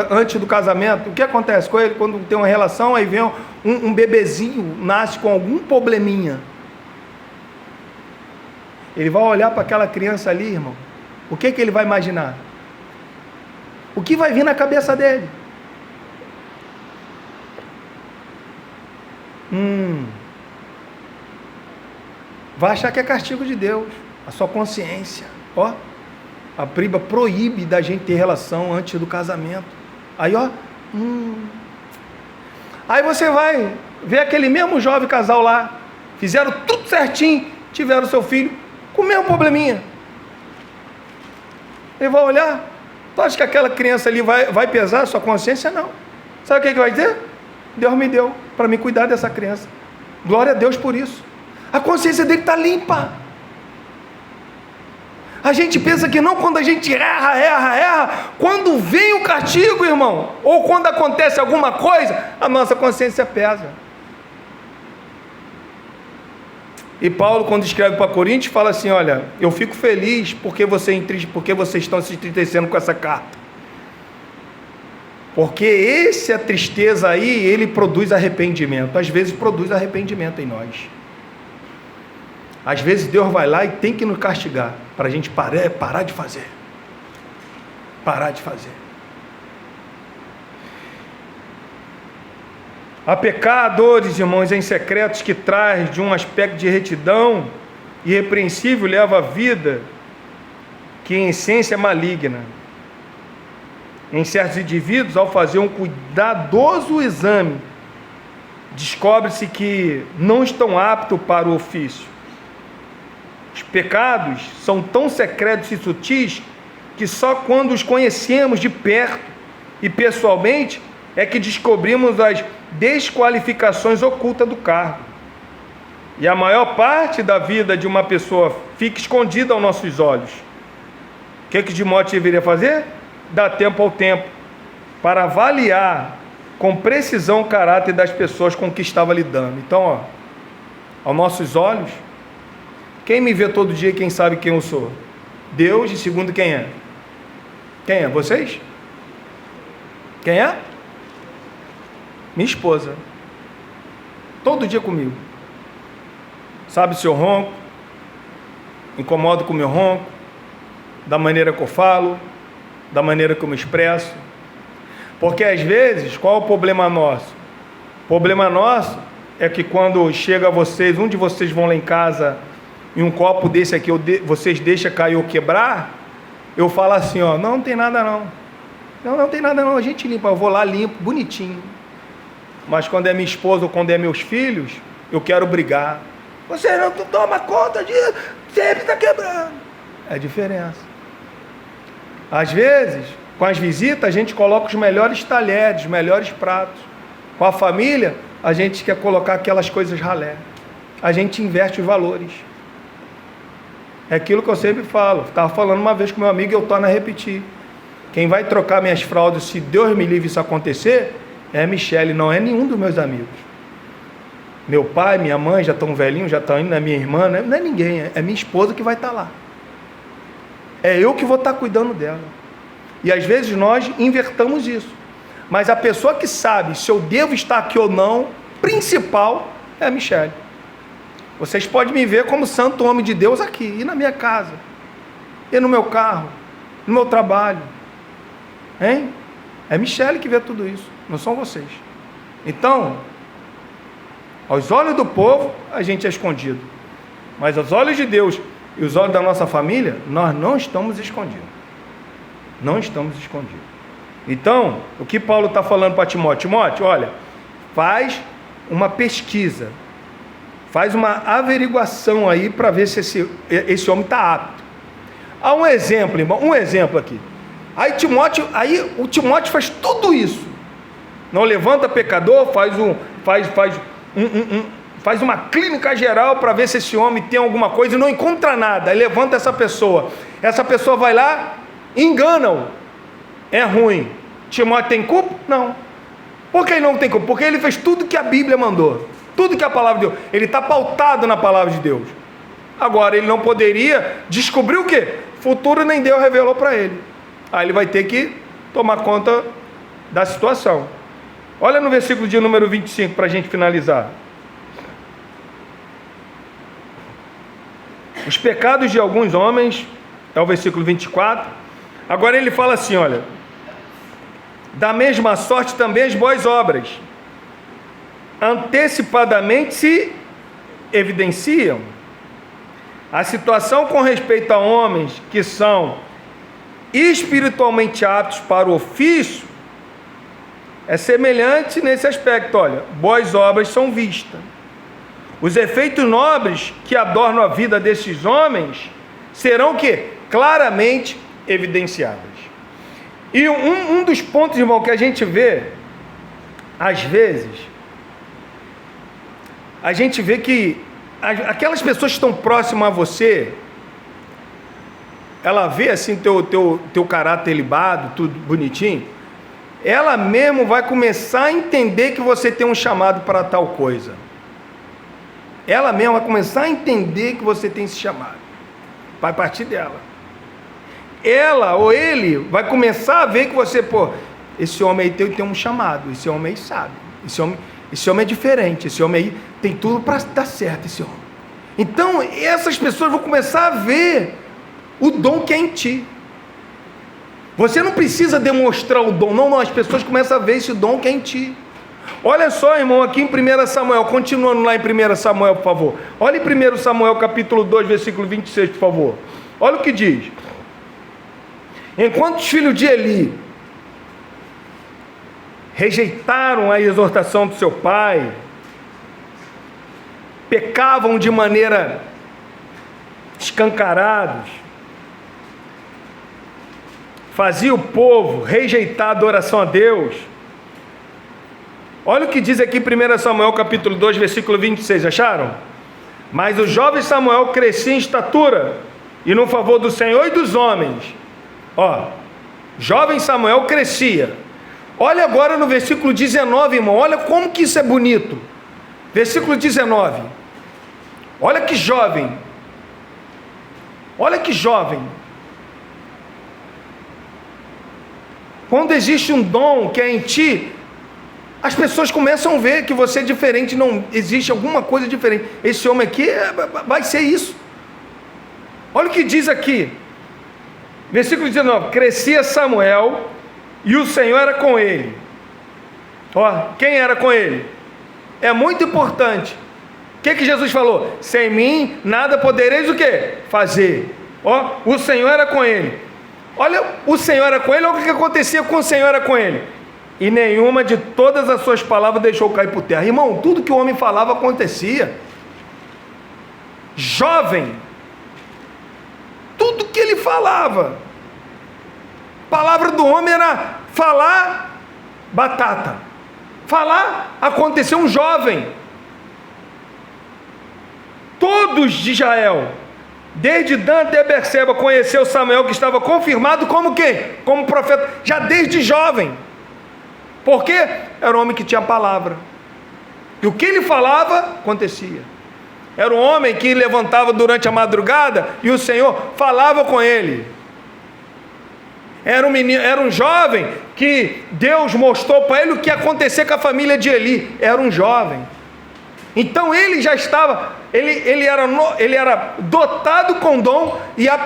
Speaker 1: antes do casamento, o que acontece com ele? Quando tem uma relação, aí vem um bebezinho, nasce com algum probleminha. Ele vai olhar para aquela criança ali, irmão. O que ele vai imaginar? O que vai vir na cabeça dele? Vai achar que é castigo de Deus. A sua consciência. A Bíblia proíbe da gente ter relação antes do casamento. Aí Aí você vai ver aquele mesmo jovem casal lá. Fizeram tudo certinho. Tiveram seu filho com o mesmo probleminha. Ele vai olhar. Tu acha que aquela criança ali vai pesar a sua consciência? Não. Sabe o que vai dizer? Deus me deu para me cuidar dessa criança. Glória a Deus por isso. A consciência dele está limpa. A gente pensa que não, quando a gente erra. Quando vem o castigo, irmão, ou quando acontece alguma coisa, a nossa consciência pesa. E Paulo, quando escreve para Coríntios, fala assim: olha, eu fico feliz porque vocês estão se entristecendo com essa carta. Porque essa tristeza aí, ele produz arrependimento. Às vezes produz arrependimento em nós. Às vezes Deus vai lá e tem que nos castigar, para a gente parar de fazer. Parar de fazer. Há pecadores, irmãos, em secretos que traz de um aspecto de retidão irrepreensível leva a vida que em essência é maligna. Em certos indivíduos, ao fazer um cuidadoso exame, descobre-se que não estão aptos para o ofício. Os pecados são tão secretos e sutis que só quando os conhecemos de perto e pessoalmente é que descobrimos as desqualificações ocultas do cargo. E a maior parte da vida de uma pessoa fica escondida aos nossos olhos. O que Timóteo deveria fazer? Dar tempo ao tempo, para avaliar com precisão o caráter das pessoas com que estava lidando. Então, aos nossos olhos, quem me vê todo dia, quem sabe quem eu sou? Deus, e segundo quem é? Quem é? Vocês? Quem é? Minha esposa. Todo dia comigo. Sabe se eu ronco, incomodo com o meu ronco, da maneira que eu falo, da maneira que eu me expresso. Porque às vezes, qual é o problema nosso? O problema nosso é que quando chega a vocês, um de vocês vão lá em casa e um copo desse aqui vocês deixam cair ou quebrar, eu falo assim, ó, não tem nada não. Não tem nada não, a gente limpa, eu vou lá, limpo, bonitinho. Mas quando é minha esposa ou quando é meus filhos, eu quero brigar. Você não toma conta disso, sempre está quebrando. É a diferença. Às vezes, com as visitas, a gente coloca os melhores talheres, os melhores pratos. Com a família, a gente quer colocar aquelas coisas ralé. A gente inverte os valores. É aquilo que eu sempre falo. Estava falando uma vez com meu amigo e eu torno a repetir. Quem vai trocar minhas fraldas, se Deus me livre isso acontecer, é a Michele, não é nenhum dos meus amigos. Meu pai, minha mãe já estão velhinhos, já estão indo, é minha irmã, não é ninguém, é minha esposa que vai estar lá. É eu que vou estar cuidando dela. E às vezes nós invertamos isso. Mas a pessoa que sabe se eu devo estar aqui ou não, principal, é a Michele. Vocês podem me ver como santo homem de Deus aqui, e na minha casa, e no meu carro, no meu trabalho. Hein? É a Michele que vê tudo isso, não são vocês. Então, aos olhos do povo, a gente é escondido. Mas aos olhos de Deus e os olhos da nossa família, nós não estamos escondidos. Não estamos escondidos. Então, o que Paulo está falando para Timóteo? Timóteo, olha, faz uma pesquisa, faz uma averiguação aí para ver se esse homem está apto. Há um exemplo, irmão, um exemplo aqui. Aí o Timóteo faz tudo isso. Não levanta pecador, faz uma clínica geral para ver se esse homem tem alguma coisa e não encontra nada. Aí levanta essa pessoa vai lá, engana-o, é ruim. Timóteo tem culpa? Não. Por que ele não tem culpa? Porque ele fez tudo que a Bíblia mandou, tudo que a palavra de Deus, ele está pautado na palavra de Deus. Agora ele não poderia descobrir o quê? Futuro nem Deus revelou para ele. Aí ele vai ter que tomar conta da situação. Olha no versículo de número 25 para a gente finalizar. Os pecados de alguns homens, é o versículo 24. Agora ele fala assim, olha, da mesma sorte também as boas obras, antecipadamente se evidenciam. A situação com respeito a homens que são espiritualmente aptos para o ofício é semelhante nesse aspecto. Olha, boas obras são vistas. Os efeitos nobres que adornam a vida desses homens serão que claramente evidenciados. E um dos pontos, irmão, que a gente vê, às vezes, a gente vê que aquelas pessoas que estão próximas a você, ela vê assim teu caráter libado, tudo bonitinho, ela mesmo vai começar a entender que você tem um chamado para tal coisa. Ela mesma vai começar a entender que você tem esse chamado. Vai partir dela. Ela ou ele vai começar a ver que você, esse homem aí tem um chamado, esse homem aí sabe, esse homem é diferente, esse homem aí tem tudo para dar certo, esse homem. Então, essas pessoas vão começar a ver o dom que é em ti. Você não precisa demonstrar o dom, não, as pessoas começam a ver esse dom que é em ti. Olha só, irmão, aqui em 1 Samuel, continuando lá em 1 Samuel, por favor. Olha em 1 Samuel capítulo 2, versículo 26, por favor. Olha o que diz. Enquanto os filhos de Eli rejeitaram a exortação do seu pai, pecavam de maneira escancarados, fazia o povo rejeitar a adoração a Deus. Olha o que diz aqui em 1 Samuel capítulo 2, versículo 26, acharam? Mas o jovem Samuel crescia em estatura e no favor do Senhor e dos homens. Jovem Samuel crescia. Olha agora no versículo 19, irmão, olha como que isso é bonito. Versículo 19. Olha que jovem. Olha que jovem. Quando existe um dom que é em ti, as pessoas começam a ver que você é diferente, não existe alguma coisa diferente. Esse homem aqui vai ser isso. Olha o que diz aqui. Versículo 19. Crescia Samuel e o Senhor era com ele. Quem era com ele? É muito importante. O que Jesus falou? Sem mim nada podereis o quê? Fazer. O Senhor era com ele. Olha, o Senhor era com ele. Olha o que acontecia com o Senhor era com ele. E nenhuma de todas as suas palavras deixou cair por terra. Irmão, tudo que o homem falava acontecia. Jovem, tudo que ele falava, palavra do homem era falar batata, falar, aconteceu. Um jovem, todos de Israel, desde Dan até Berseba, conheceu Samuel, que estava confirmado como quem? Como profeta, já desde jovem. Por quê? Era um homem que tinha palavra, e o que ele falava, acontecia. Era um homem que levantava durante a madrugada, e o Senhor falava com ele. Era um menino, era um jovem, que Deus mostrou para ele o que ia acontecer com a família de Eli. Era um jovem. Então ele já estava, ele era dotado com dom, e as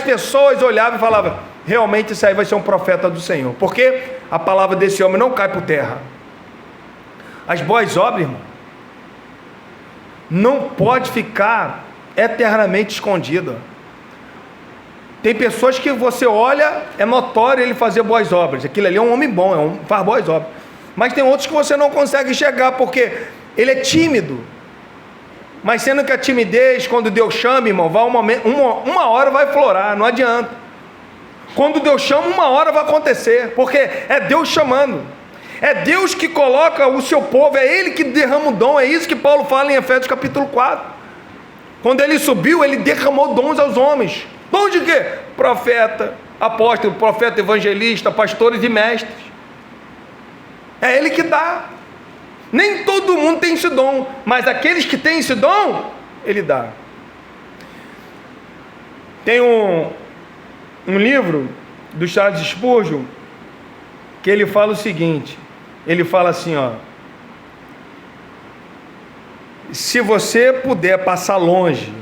Speaker 1: pessoas olhavam e falavam, realmente isso aí vai ser um profeta do Senhor, porque a palavra desse homem não cai por terra. As boas obras, irmão, não pode ficar eternamente escondida. Tem pessoas que você olha, é notório ele fazer boas obras, aquilo ali é um homem bom, faz boas obras, mas tem outros que você não consegue chegar, porque ele é tímido. Mas sendo que a timidez, quando Deus chama, irmão, vai uma hora vai florar, não adianta. Quando Deus chama, uma hora vai acontecer, porque é Deus chamando, é Deus que coloca o seu povo, é Ele que derrama o dom. É isso que Paulo fala em Efésios capítulo 4, quando ele subiu, ele derramou dons aos homens. Dom de quê? Profeta, apóstolo, profeta, evangelista, pastores e mestres. É Ele que dá. Nem todo mundo tem esse dom, mas aqueles que têm esse dom, Ele dá. Tem um livro do Charles Spurgeon, que ele fala o seguinte, ele fala assim, se você puder passar longe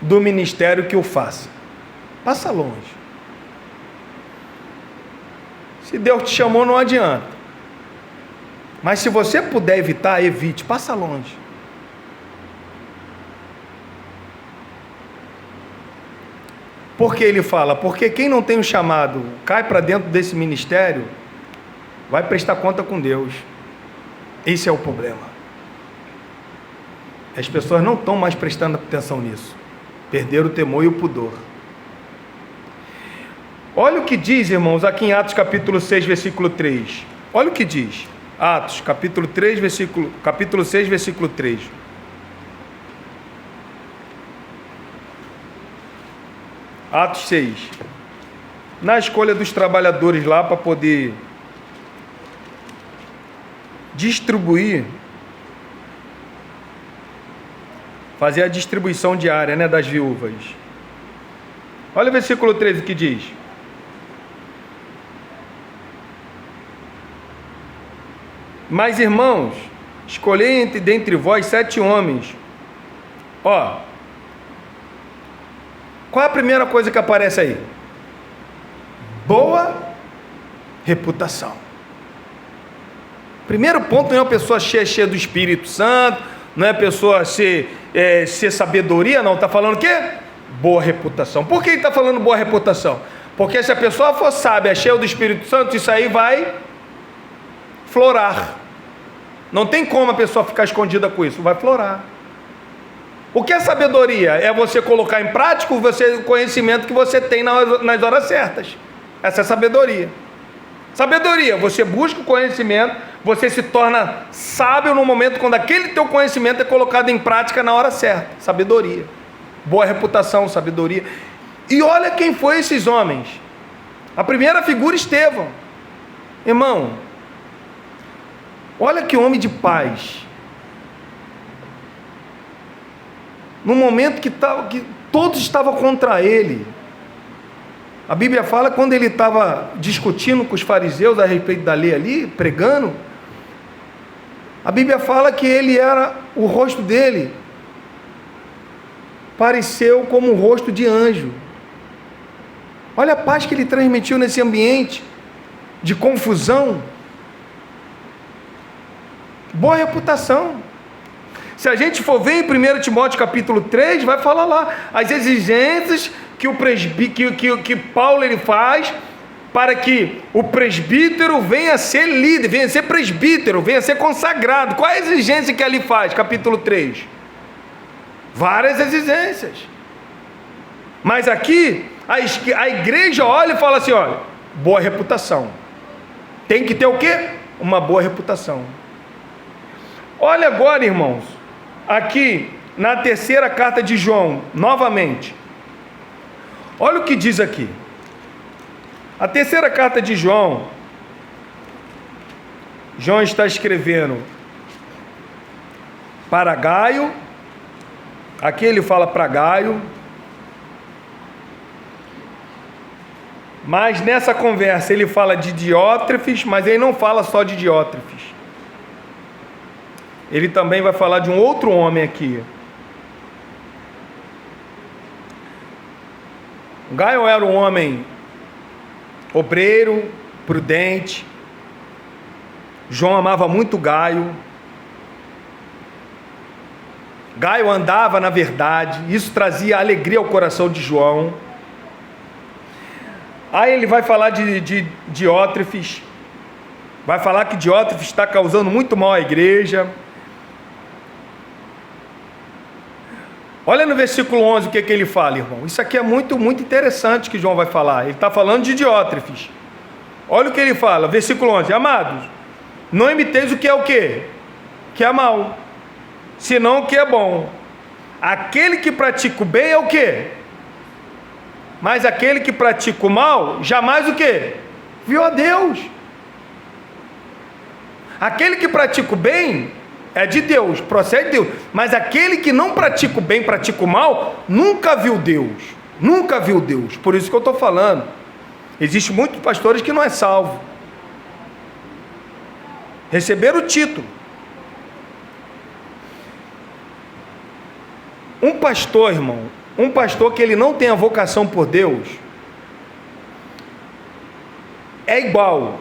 Speaker 1: do ministério, que o faça. Passa longe. Se Deus te chamou, não adianta. Mas se você puder evitar, evite, passa longe. Por que ele fala? Porque quem não tem o chamado, cai para dentro desse ministério, vai prestar conta com Deus. Esse é o problema. As pessoas não estão mais prestando atenção nisso. Perderam o temor e o pudor. Olha o que diz, irmãos, aqui em Atos capítulo 6, versículo 3. Olha o que diz. Atos capítulo 6, versículo 3. Atos 6. Na escolha dos trabalhadores lá para poder distribuir, fazer a distribuição diária, das viúvas. Olha o versículo 13 que diz. Mas, irmãos, escolhei dentre vós 7 homens. Qual é a primeira coisa que aparece aí? Boa reputação. Primeiro ponto não é uma pessoa cheia do Espírito Santo, não é a pessoa ser sabedoria, não. Está falando o quê? Boa reputação. Por que ele está falando boa reputação? Porque se a pessoa for sábia, cheia do Espírito Santo, isso aí vai florar. Não tem como a pessoa ficar escondida com isso, vai florar. O que é sabedoria? É você colocar em prática o conhecimento que você tem nas horas certas. Essa é sabedoria. Sabedoria, você busca o conhecimento, você se torna sábio no momento quando aquele teu conhecimento é colocado em prática na hora certa. Sabedoria. Boa reputação, sabedoria. E olha quem foi esses homens. A primeira figura, Estevão. Irmão, olha que homem de paz. No momento que todos estavam contra ele. A Bíblia fala quando ele estava discutindo com os fariseus a respeito da lei ali, pregando. A Bíblia fala que o rosto dele pareceu como um rosto de anjo. Olha a paz que ele transmitiu nesse ambiente de confusão. Boa reputação. Se a gente for ver em 1 Timóteo capítulo 3, vai falar lá as exigências que Paulo ele faz para que o presbítero venha a ser líder, venha a ser presbítero, venha a ser consagrado. Qual é a exigência que ali faz? Capítulo 3. Várias exigências. Mas aqui a igreja olha e fala assim, olha, boa reputação. Tem que ter o quê? Uma boa reputação. Olha agora, irmãos, aqui na terceira carta de João, novamente. Olha o que diz aqui. A terceira carta de João, João está escrevendo para Gaio. Aqui ele fala para Gaio. Mas nessa conversa ele fala de Diótrefes, mas ele não fala só de Diótrefes. Ele também vai falar de um outro homem aqui. Gaio era um homem obreiro, prudente. João amava muito Gaio. Gaio andava na verdade, isso trazia alegria ao coração de João. Aí ele vai falar de Diótrefes, vai falar que Diótrefes está causando muito mal à igreja. Olha no versículo 11 o que ele fala, irmão. Isso aqui é muito, muito interessante que João vai falar. Ele está falando de Diótrefes. Olha o que ele fala, versículo 11. Amados, não imiteis o que é o quê? Que é mal, senão o que é bom. Aquele que pratica o bem é o quê? Mas aquele que pratica o mal, jamais o quê? Viu a Deus. Aquele que pratica o bem é de Deus, procede de Deus. Mas aquele que não pratica o bem, pratica o mal, nunca viu Deus. Nunca viu Deus. Por isso que eu estou falando. Existem muitos pastores que não é salvo. Receberam o título. Um pastor, irmão, um pastor que ele não tem a vocação por Deus, é igual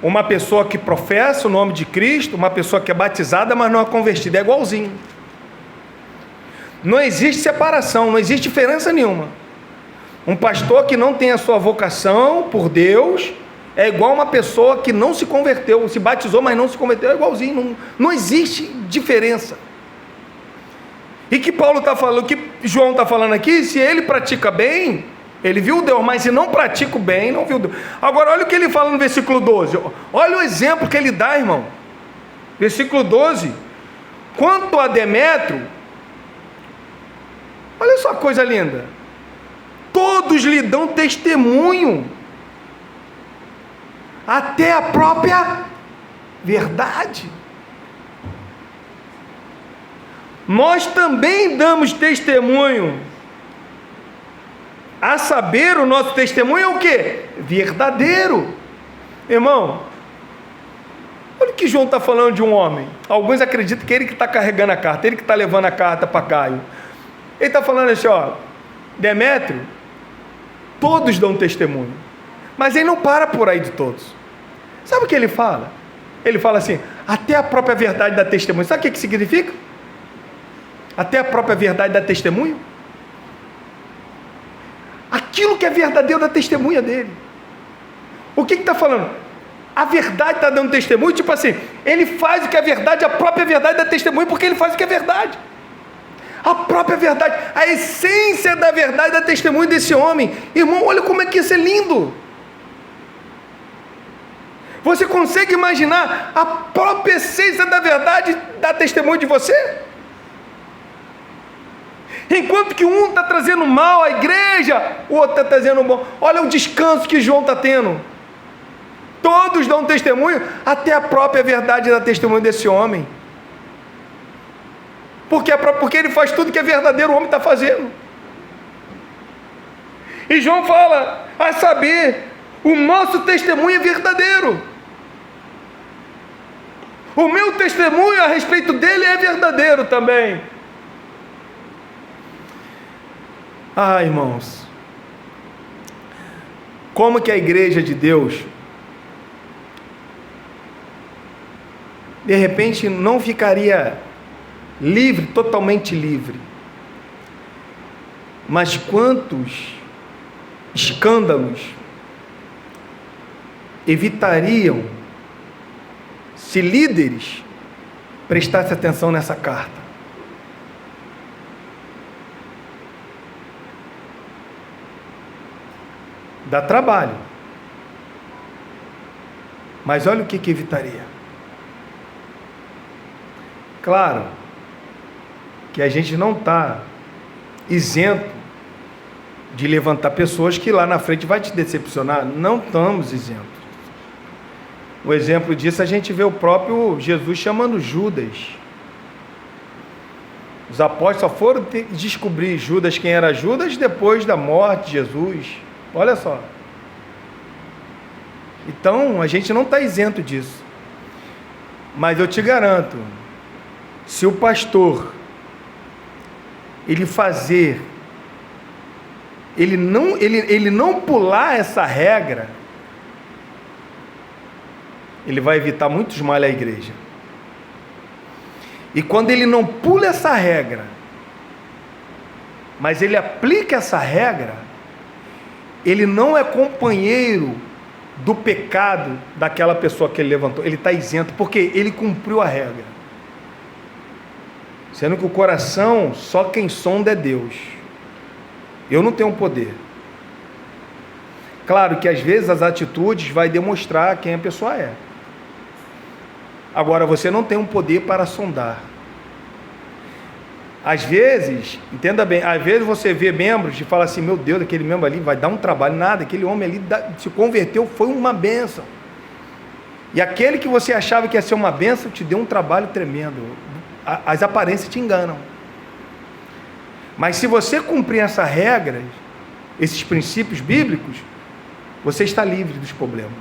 Speaker 1: uma pessoa que professa o nome de Cristo, uma pessoa que é batizada, mas não é convertida, é igualzinho. Não existe separação, não existe diferença nenhuma. Um pastor que não tem a sua vocação por Deus, é igual uma pessoa que não se converteu, se batizou, mas não se converteu, é igualzinho, não existe diferença. E que Paulo está falando, que João está falando aqui, se ele pratica bem, ele viu Deus, mas se não pratica o bem, não viu Deus. Agora olha o que ele fala no versículo 12, olha o exemplo que ele dá, irmão. Versículo 12, quanto a Demétrio, olha só a coisa linda, todos lhe dão testemunho, até a própria verdade. Nós também damos testemunho, a saber, o nosso testemunho é o quê? Verdadeiro. Irmão, olha o que João está falando de um homem. Alguns acreditam que ele que está carregando a carta, ele que está levando a carta para Gaio. Ele está falando assim, ó, Demétrio, todos dão testemunho, mas ele não para por aí de todos. Sabe o que ele fala? ele fala assim, até a própria verdade dá testemunho. Sabe o que significa? Até a própria verdade dá testemunho? Aquilo que é verdadeiro dá testemunha dele. O que está falando? A verdade está dando testemunho, tipo assim, ele faz o que é verdade, a própria verdade dá testemunho, porque ele faz o que é verdade. A própria verdade, a essência da verdade dá testemunho desse homem. Irmão, olha como é que isso é lindo. Você consegue imaginar a própria essência da verdade dar testemunho de você? Enquanto que um está trazendo mal à igreja, o outro está trazendo bom. Olha o descanso que João está tendo. Todos dão testemunho, até a própria verdade dá testemunho desse homem. Porque ele faz tudo que é verdadeiro, o homem está fazendo. E João fala, a saber, o nosso testemunho é verdadeiro. O meu testemunho a respeito dele é verdadeiro também. Ah, irmãos, como que a igreja de Deus, de repente, não ficaria livre, totalmente livre. Mas quantos escândalos evitariam se líderes prestassem atenção nessa carta? Dá trabalho. Mas olha o que evitaria. Claro que a gente não está isento de levantar pessoas que lá na frente vai te decepcionar. Não estamos isentos. O exemplo disso a gente vê o próprio Jesus chamando Judas. Os apóstolos só foram descobrir Judas, quem era Judas, depois da morte de Jesus. Olha só. Então a gente não está isento disso. Mas eu te garanto, se o pastor ele não pular essa regra, ele vai evitar muitos males à igreja. E quando ele não pula essa regra, mas ele aplica essa regra, ele não é companheiro do pecado daquela pessoa que ele levantou, ele está isento, porque ele cumpriu a regra. Sendo que o coração, só quem sonda é Deus. Eu não tenho poder. Claro que às vezes as atitudes vai demonstrar quem a pessoa é. Agora você não tem um poder para sondar. Às vezes, entenda bem, às vezes você vê membros e fala assim, meu Deus, aquele membro ali vai dar um trabalho, nada, aquele homem ali se converteu, foi uma bênção. E aquele que você achava que ia ser uma bênção, te deu um trabalho tremendo. As aparências te enganam. Mas se você cumprir essa regra, esses princípios bíblicos, você está livre dos problemas.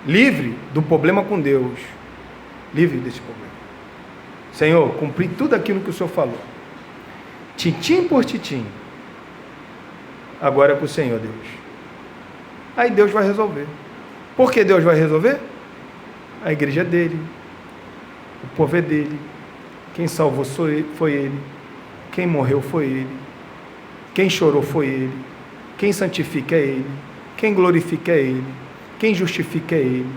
Speaker 1: Livre do problema com Deus. Livre desse problema. Senhor, cumpri tudo aquilo que o Senhor falou. Tintim por tintim. Agora é com o Senhor, Deus. Aí Deus vai resolver. Por que Deus vai resolver? A igreja é dele. O povo é dele. Quem salvou foi ele. Quem morreu foi ele. Quem chorou foi ele. Quem santifica é ele. Quem glorifica é ele. Quem justifica é ele.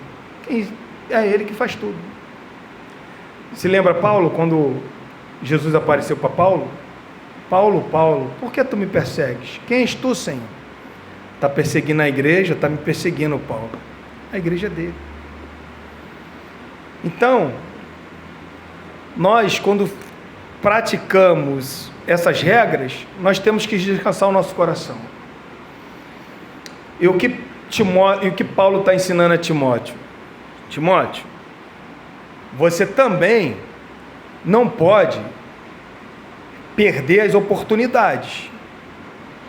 Speaker 1: É ele que faz tudo. Se lembra Paulo, quando Jesus apareceu para Paulo? Paulo, Paulo, por que tu me persegues? Quem és tu, Senhor? Está perseguindo a igreja, está me perseguindo, Paulo. A igreja é dele. Então, nós, quando praticamos essas regras, nós temos que descansar o nosso coração. E o que Paulo está ensinando a Timóteo? Timóteo, você também não pode perder as oportunidades.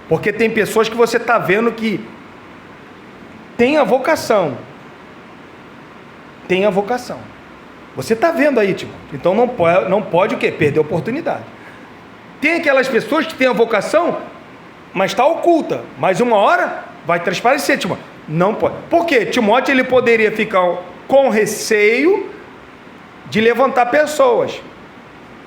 Speaker 1: Porque tem pessoas que você está vendo que tem a vocação. Tem a vocação. Você está vendo aí, Timóteo. Então não pode o quê? Perder a oportunidade. Tem aquelas pessoas que têm a vocação, mas está oculta. Mas uma hora vai transparecer, Timóteo. Não pode. Por quê? Timóteo ele poderia ficar com receio de levantar pessoas.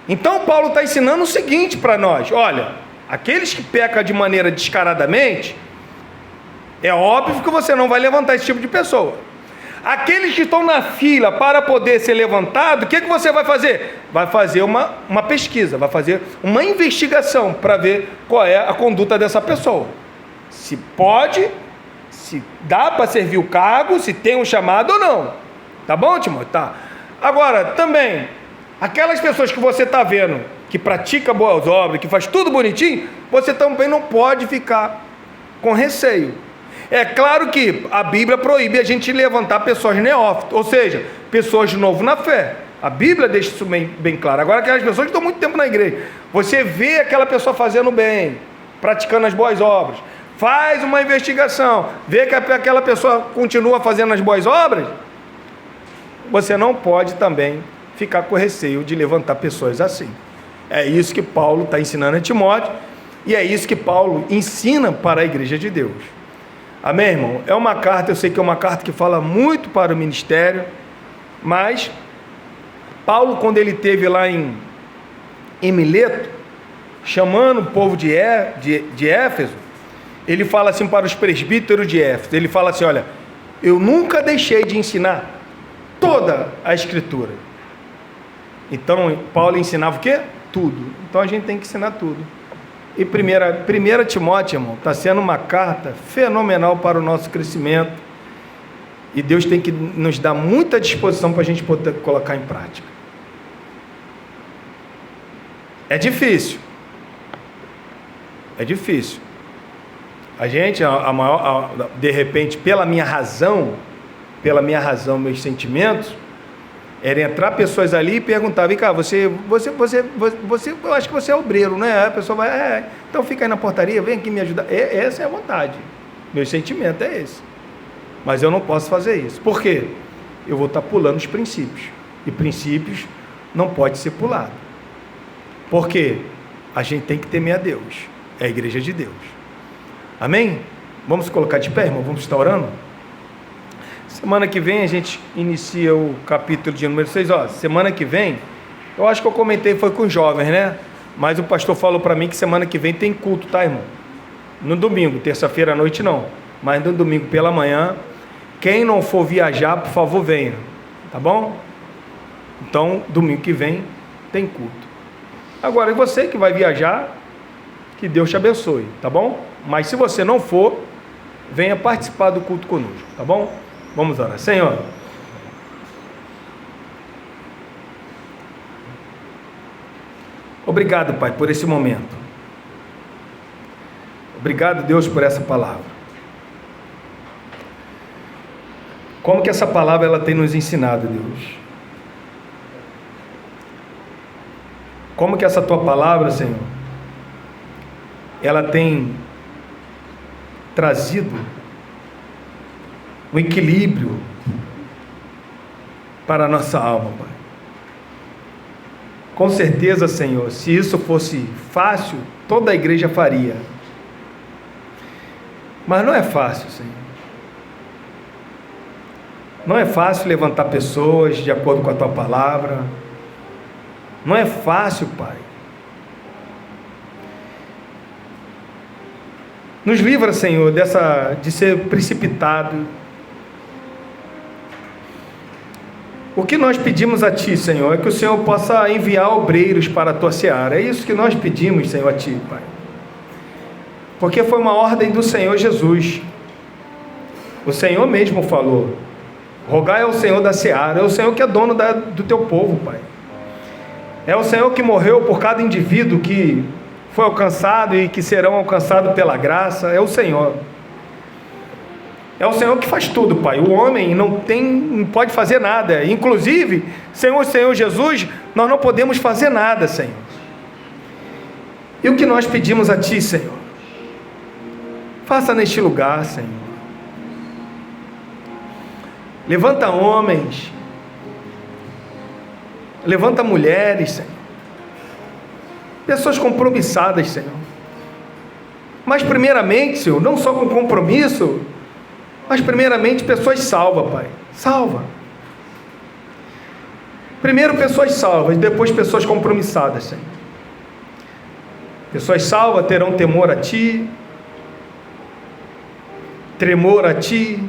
Speaker 1: Então Paulo está ensinando o seguinte para nós: olha, aqueles que pecam de maneira descaradamente, é óbvio que você não vai levantar esse tipo de pessoa. Aqueles que estão na fila para poder ser levantado, o que você vai fazer? Vai fazer uma pesquisa, vai fazer uma investigação para ver qual é a conduta dessa pessoa. Se pode, se dá para servir o cargo, se tem um chamado ou não. Tá bom, Timóteo? Tá. Agora, também, aquelas pessoas que você está vendo, que pratica boas obras, que faz tudo bonitinho, você também não pode ficar com receio. É claro que a Bíblia proíbe a gente levantar pessoas neófitas, ou seja, pessoas de novo na fé. A Bíblia deixa isso bem claro. Agora, aquelas pessoas que estão muito tempo na igreja, você vê aquela pessoa fazendo bem, praticando as boas obras, faz uma investigação, vê que aquela pessoa continua fazendo as boas obras, você não pode também ficar com receio de levantar pessoas assim. É isso que Paulo está ensinando a Timóteo, e é isso que Paulo ensina para a igreja de Deus. Amém, irmão? É uma carta, eu sei que é uma carta que fala muito para o ministério, mas Paulo, quando ele esteve lá em Mileto, chamando o povo de Éfeso, ele fala assim para os presbíteros de Éfeso, ele fala assim: olha, eu nunca deixei de ensinar toda a Escritura. Então, Paulo ensinava o quê? Tudo. Então, a gente tem que ensinar tudo. E 1 Timóteo, irmão, está sendo uma carta fenomenal para o nosso crescimento. E Deus tem que nos dar muita disposição para a gente poder colocar em prática. É difícil. É difícil. A gente, de repente, pela minha razão, meus sentimentos, era entrar pessoas ali e perguntar: vem cá, você, eu acho que você é obreiro, não é? A pessoa vai: então fica aí na portaria, vem aqui me ajudar. Essa é a vontade, meu sentimento é esse. Mas eu não posso fazer isso. Por quê? Eu vou estar pulando os princípios, e princípios não pode ser pulado. Por quê? A gente tem que temer a Deus, é a igreja de Deus. Amém? Vamos colocar de pé, irmão, vamos estar orando? Semana que vem a gente inicia o capítulo de número 6. Semana que vem, eu acho que eu comentei, foi com os jovens, né? Mas o pastor falou para mim que semana que vem tem culto, tá, irmão? No domingo, terça-feira à noite não, mas no domingo pela manhã. Quem não for viajar, por favor, venha, tá bom? Então, domingo que vem tem culto. Agora, e você que vai viajar, que Deus te abençoe, tá bom? Mas se você não for, venha participar do culto conosco, tá bom? Vamos orar. Senhor, obrigado, Pai, por esse momento. Obrigado, Deus, por essa palavra. Como que essa palavra ela tem nos ensinado, Deus? Como que essa tua palavra, Senhor, ela tem trazido o equilíbrio para a nossa alma, Pai. Com certeza, Senhor, se isso fosse fácil, toda a igreja faria. Mas não é fácil, Senhor. Não é fácil levantar pessoas de acordo com a tua palavra. Não é fácil, Pai. Nos livra, Senhor, de ser precipitado. O que nós pedimos a Ti, Senhor, é que o Senhor possa enviar obreiros para a Tua seara. É isso que nós pedimos, Senhor, a Ti, Pai. Porque foi uma ordem do Senhor Jesus. O Senhor mesmo falou: rogai ao Senhor da seara. É o Senhor que é dono do Teu povo, Pai. É o Senhor que morreu por cada indivíduo que foi alcançado e que serão alcançados pela graça. É o Senhor. É o Senhor que faz tudo, Pai. O homem não pode fazer nada. Inclusive, Senhor Jesus, nós não podemos fazer nada, Senhor. E o que nós pedimos a Ti, Senhor? Faça neste lugar, Senhor. Levanta homens. Levanta mulheres, Senhor. Pessoas compromissadas, Senhor. Mas primeiramente, Senhor, não só com compromisso, mas primeiramente pessoas salva, Pai. Salva. Primeiro pessoas salvas, depois pessoas compromissadas, Senhor. Pessoas salvas terão temor a Ti, tremor a Ti.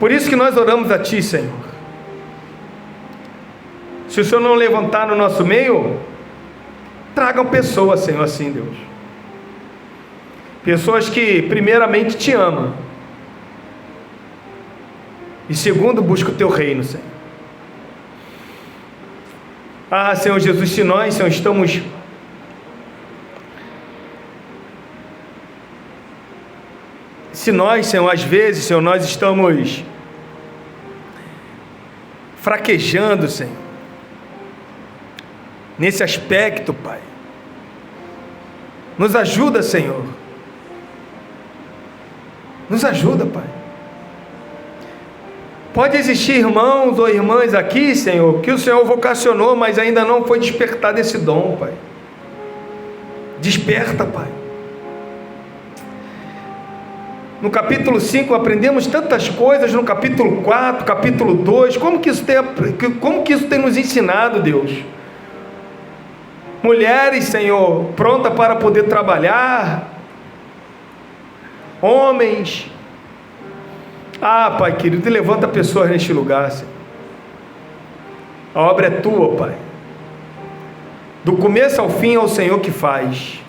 Speaker 1: Por isso que nós oramos a Ti, Senhor. Se o Senhor não levantar no nosso meio, tragam pessoas, Senhor, assim, Deus. Pessoas que primeiramente Te amam e segundo buscam o Teu reino, Senhor. Ah, Senhor Jesus, se nós, Senhor, estamos Senhor, às vezes, Senhor, nós estamos fraquejando, Senhor, nesse aspecto, Pai, nos ajuda, Senhor, nos ajuda, Pai. Pode existir irmãos ou irmãs aqui, Senhor, que o Senhor vocacionou, mas ainda não foi despertado esse dom, Pai. Desperta, Pai. No capítulo 5 aprendemos tantas coisas, no capítulo 4, capítulo 2, como que isso tem nos ensinado, Deus? Mulheres, Senhor, pronta para poder trabalhar, homens. Ah, Pai querido, levanta pessoas neste lugar, Senhor. A obra é Tua, Pai. Do começo ao fim é o Senhor que faz.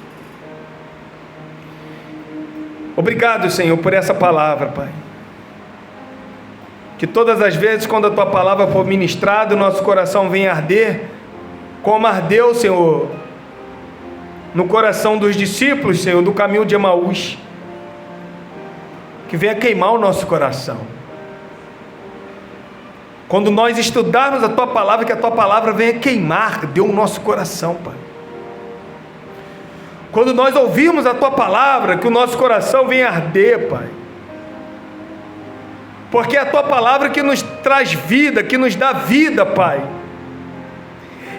Speaker 1: Obrigado, Senhor, por essa palavra, Pai. Que todas as vezes quando a Tua palavra for ministrada, o nosso coração venha arder, como ardeu, Senhor, no coração dos discípulos, Senhor, do caminho de Emaús. Que venha queimar o nosso coração. Quando nós estudarmos a Tua palavra, que a Tua palavra venha queimar, dê o nosso coração, Pai. Quando nós ouvirmos a Tua palavra, que o nosso coração venha arder, Pai. Porque é a Tua palavra que nos traz vida, que nos dá vida, Pai.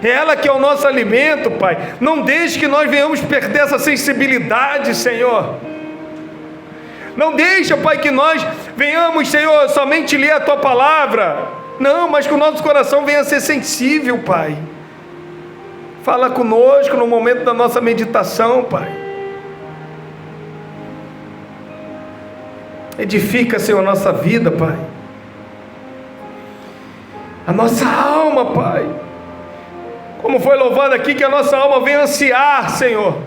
Speaker 1: É ela que é o nosso alimento, Pai. Não deixe que nós venhamos perder essa sensibilidade, Senhor. Não deixa, Pai, que nós venhamos, Senhor, somente ler a Tua palavra. Não, mas que o nosso coração venha a ser sensível, Pai. Fala conosco no momento da nossa meditação, Pai. Edifica, Senhor, a nossa vida, Pai. A nossa alma, Pai. Como foi louvado aqui, que a nossa alma venha ansiar, Senhor,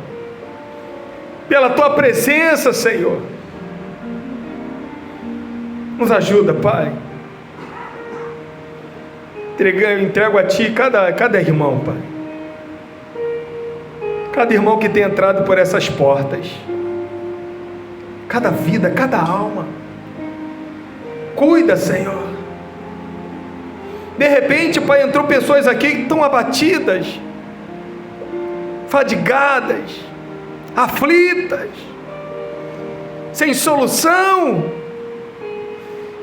Speaker 1: pela Tua presença, Senhor. Nos ajuda, Pai. Entrego a Ti cada irmão, Pai. Cada irmão que tem entrado por essas portas. Cada vida, cada alma. Cuida, Senhor. De repente, Pai, entrou pessoas aqui que estão abatidas, fadigadas, aflitas, sem solução,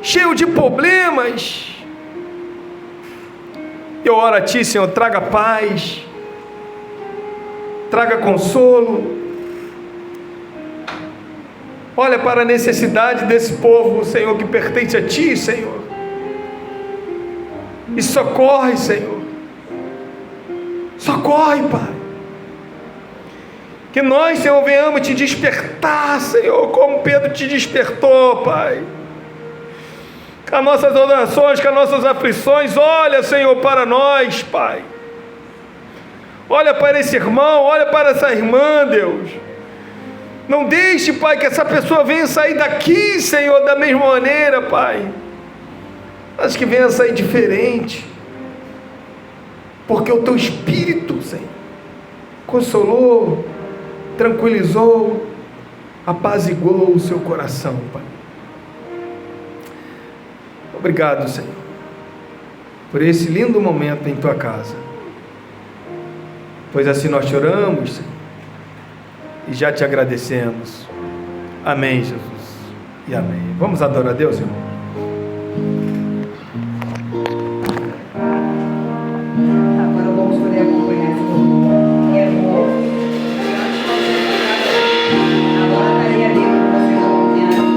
Speaker 1: cheio de problemas. Eu oro a Ti, Senhor, traga paz, traga consolo. Olha para a necessidade desse povo, Senhor, que pertence a Ti, Senhor, e socorre, Senhor. Socorre, Pai. Que nós, Senhor, venhamos Te despertar, Senhor, como Pedro Te despertou, Pai. Com as nossas orações, com as nossas aflições, olha, Senhor, para nós, Pai. Olha para esse irmão, olha para essa irmã, Deus. Não deixe, Pai, que essa pessoa venha sair daqui, Senhor, da mesma maneira, Pai. Mas que venha sair diferente. Porque o Teu Espírito, Senhor, consolou, tranquilizou, apaziguou o seu coração, Pai. Obrigado, Senhor, por esse lindo momento em Tua casa. Pois assim nós choramos, Senhor, e já Te agradecemos. Amém, Jesus, e amém. Vamos adorar a Deus, irmão.
Speaker 2: Agora vamos poder acompanhar esse louvor, que é bom. Agora estaria ali com vocês acompanhando.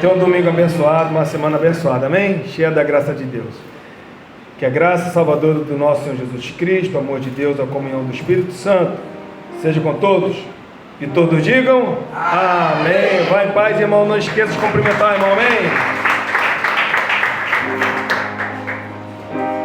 Speaker 1: Tenha um domingo abençoado, uma semana abençoada, amém? Cheia da graça de Deus. Que a graça salvadora do nosso Senhor Jesus Cristo, o amor de Deus, a comunhão do Espírito Santo, seja com todos. E todos digam amém. Vai em paz, irmão. Não esqueça de cumprimentar, irmão. Amém.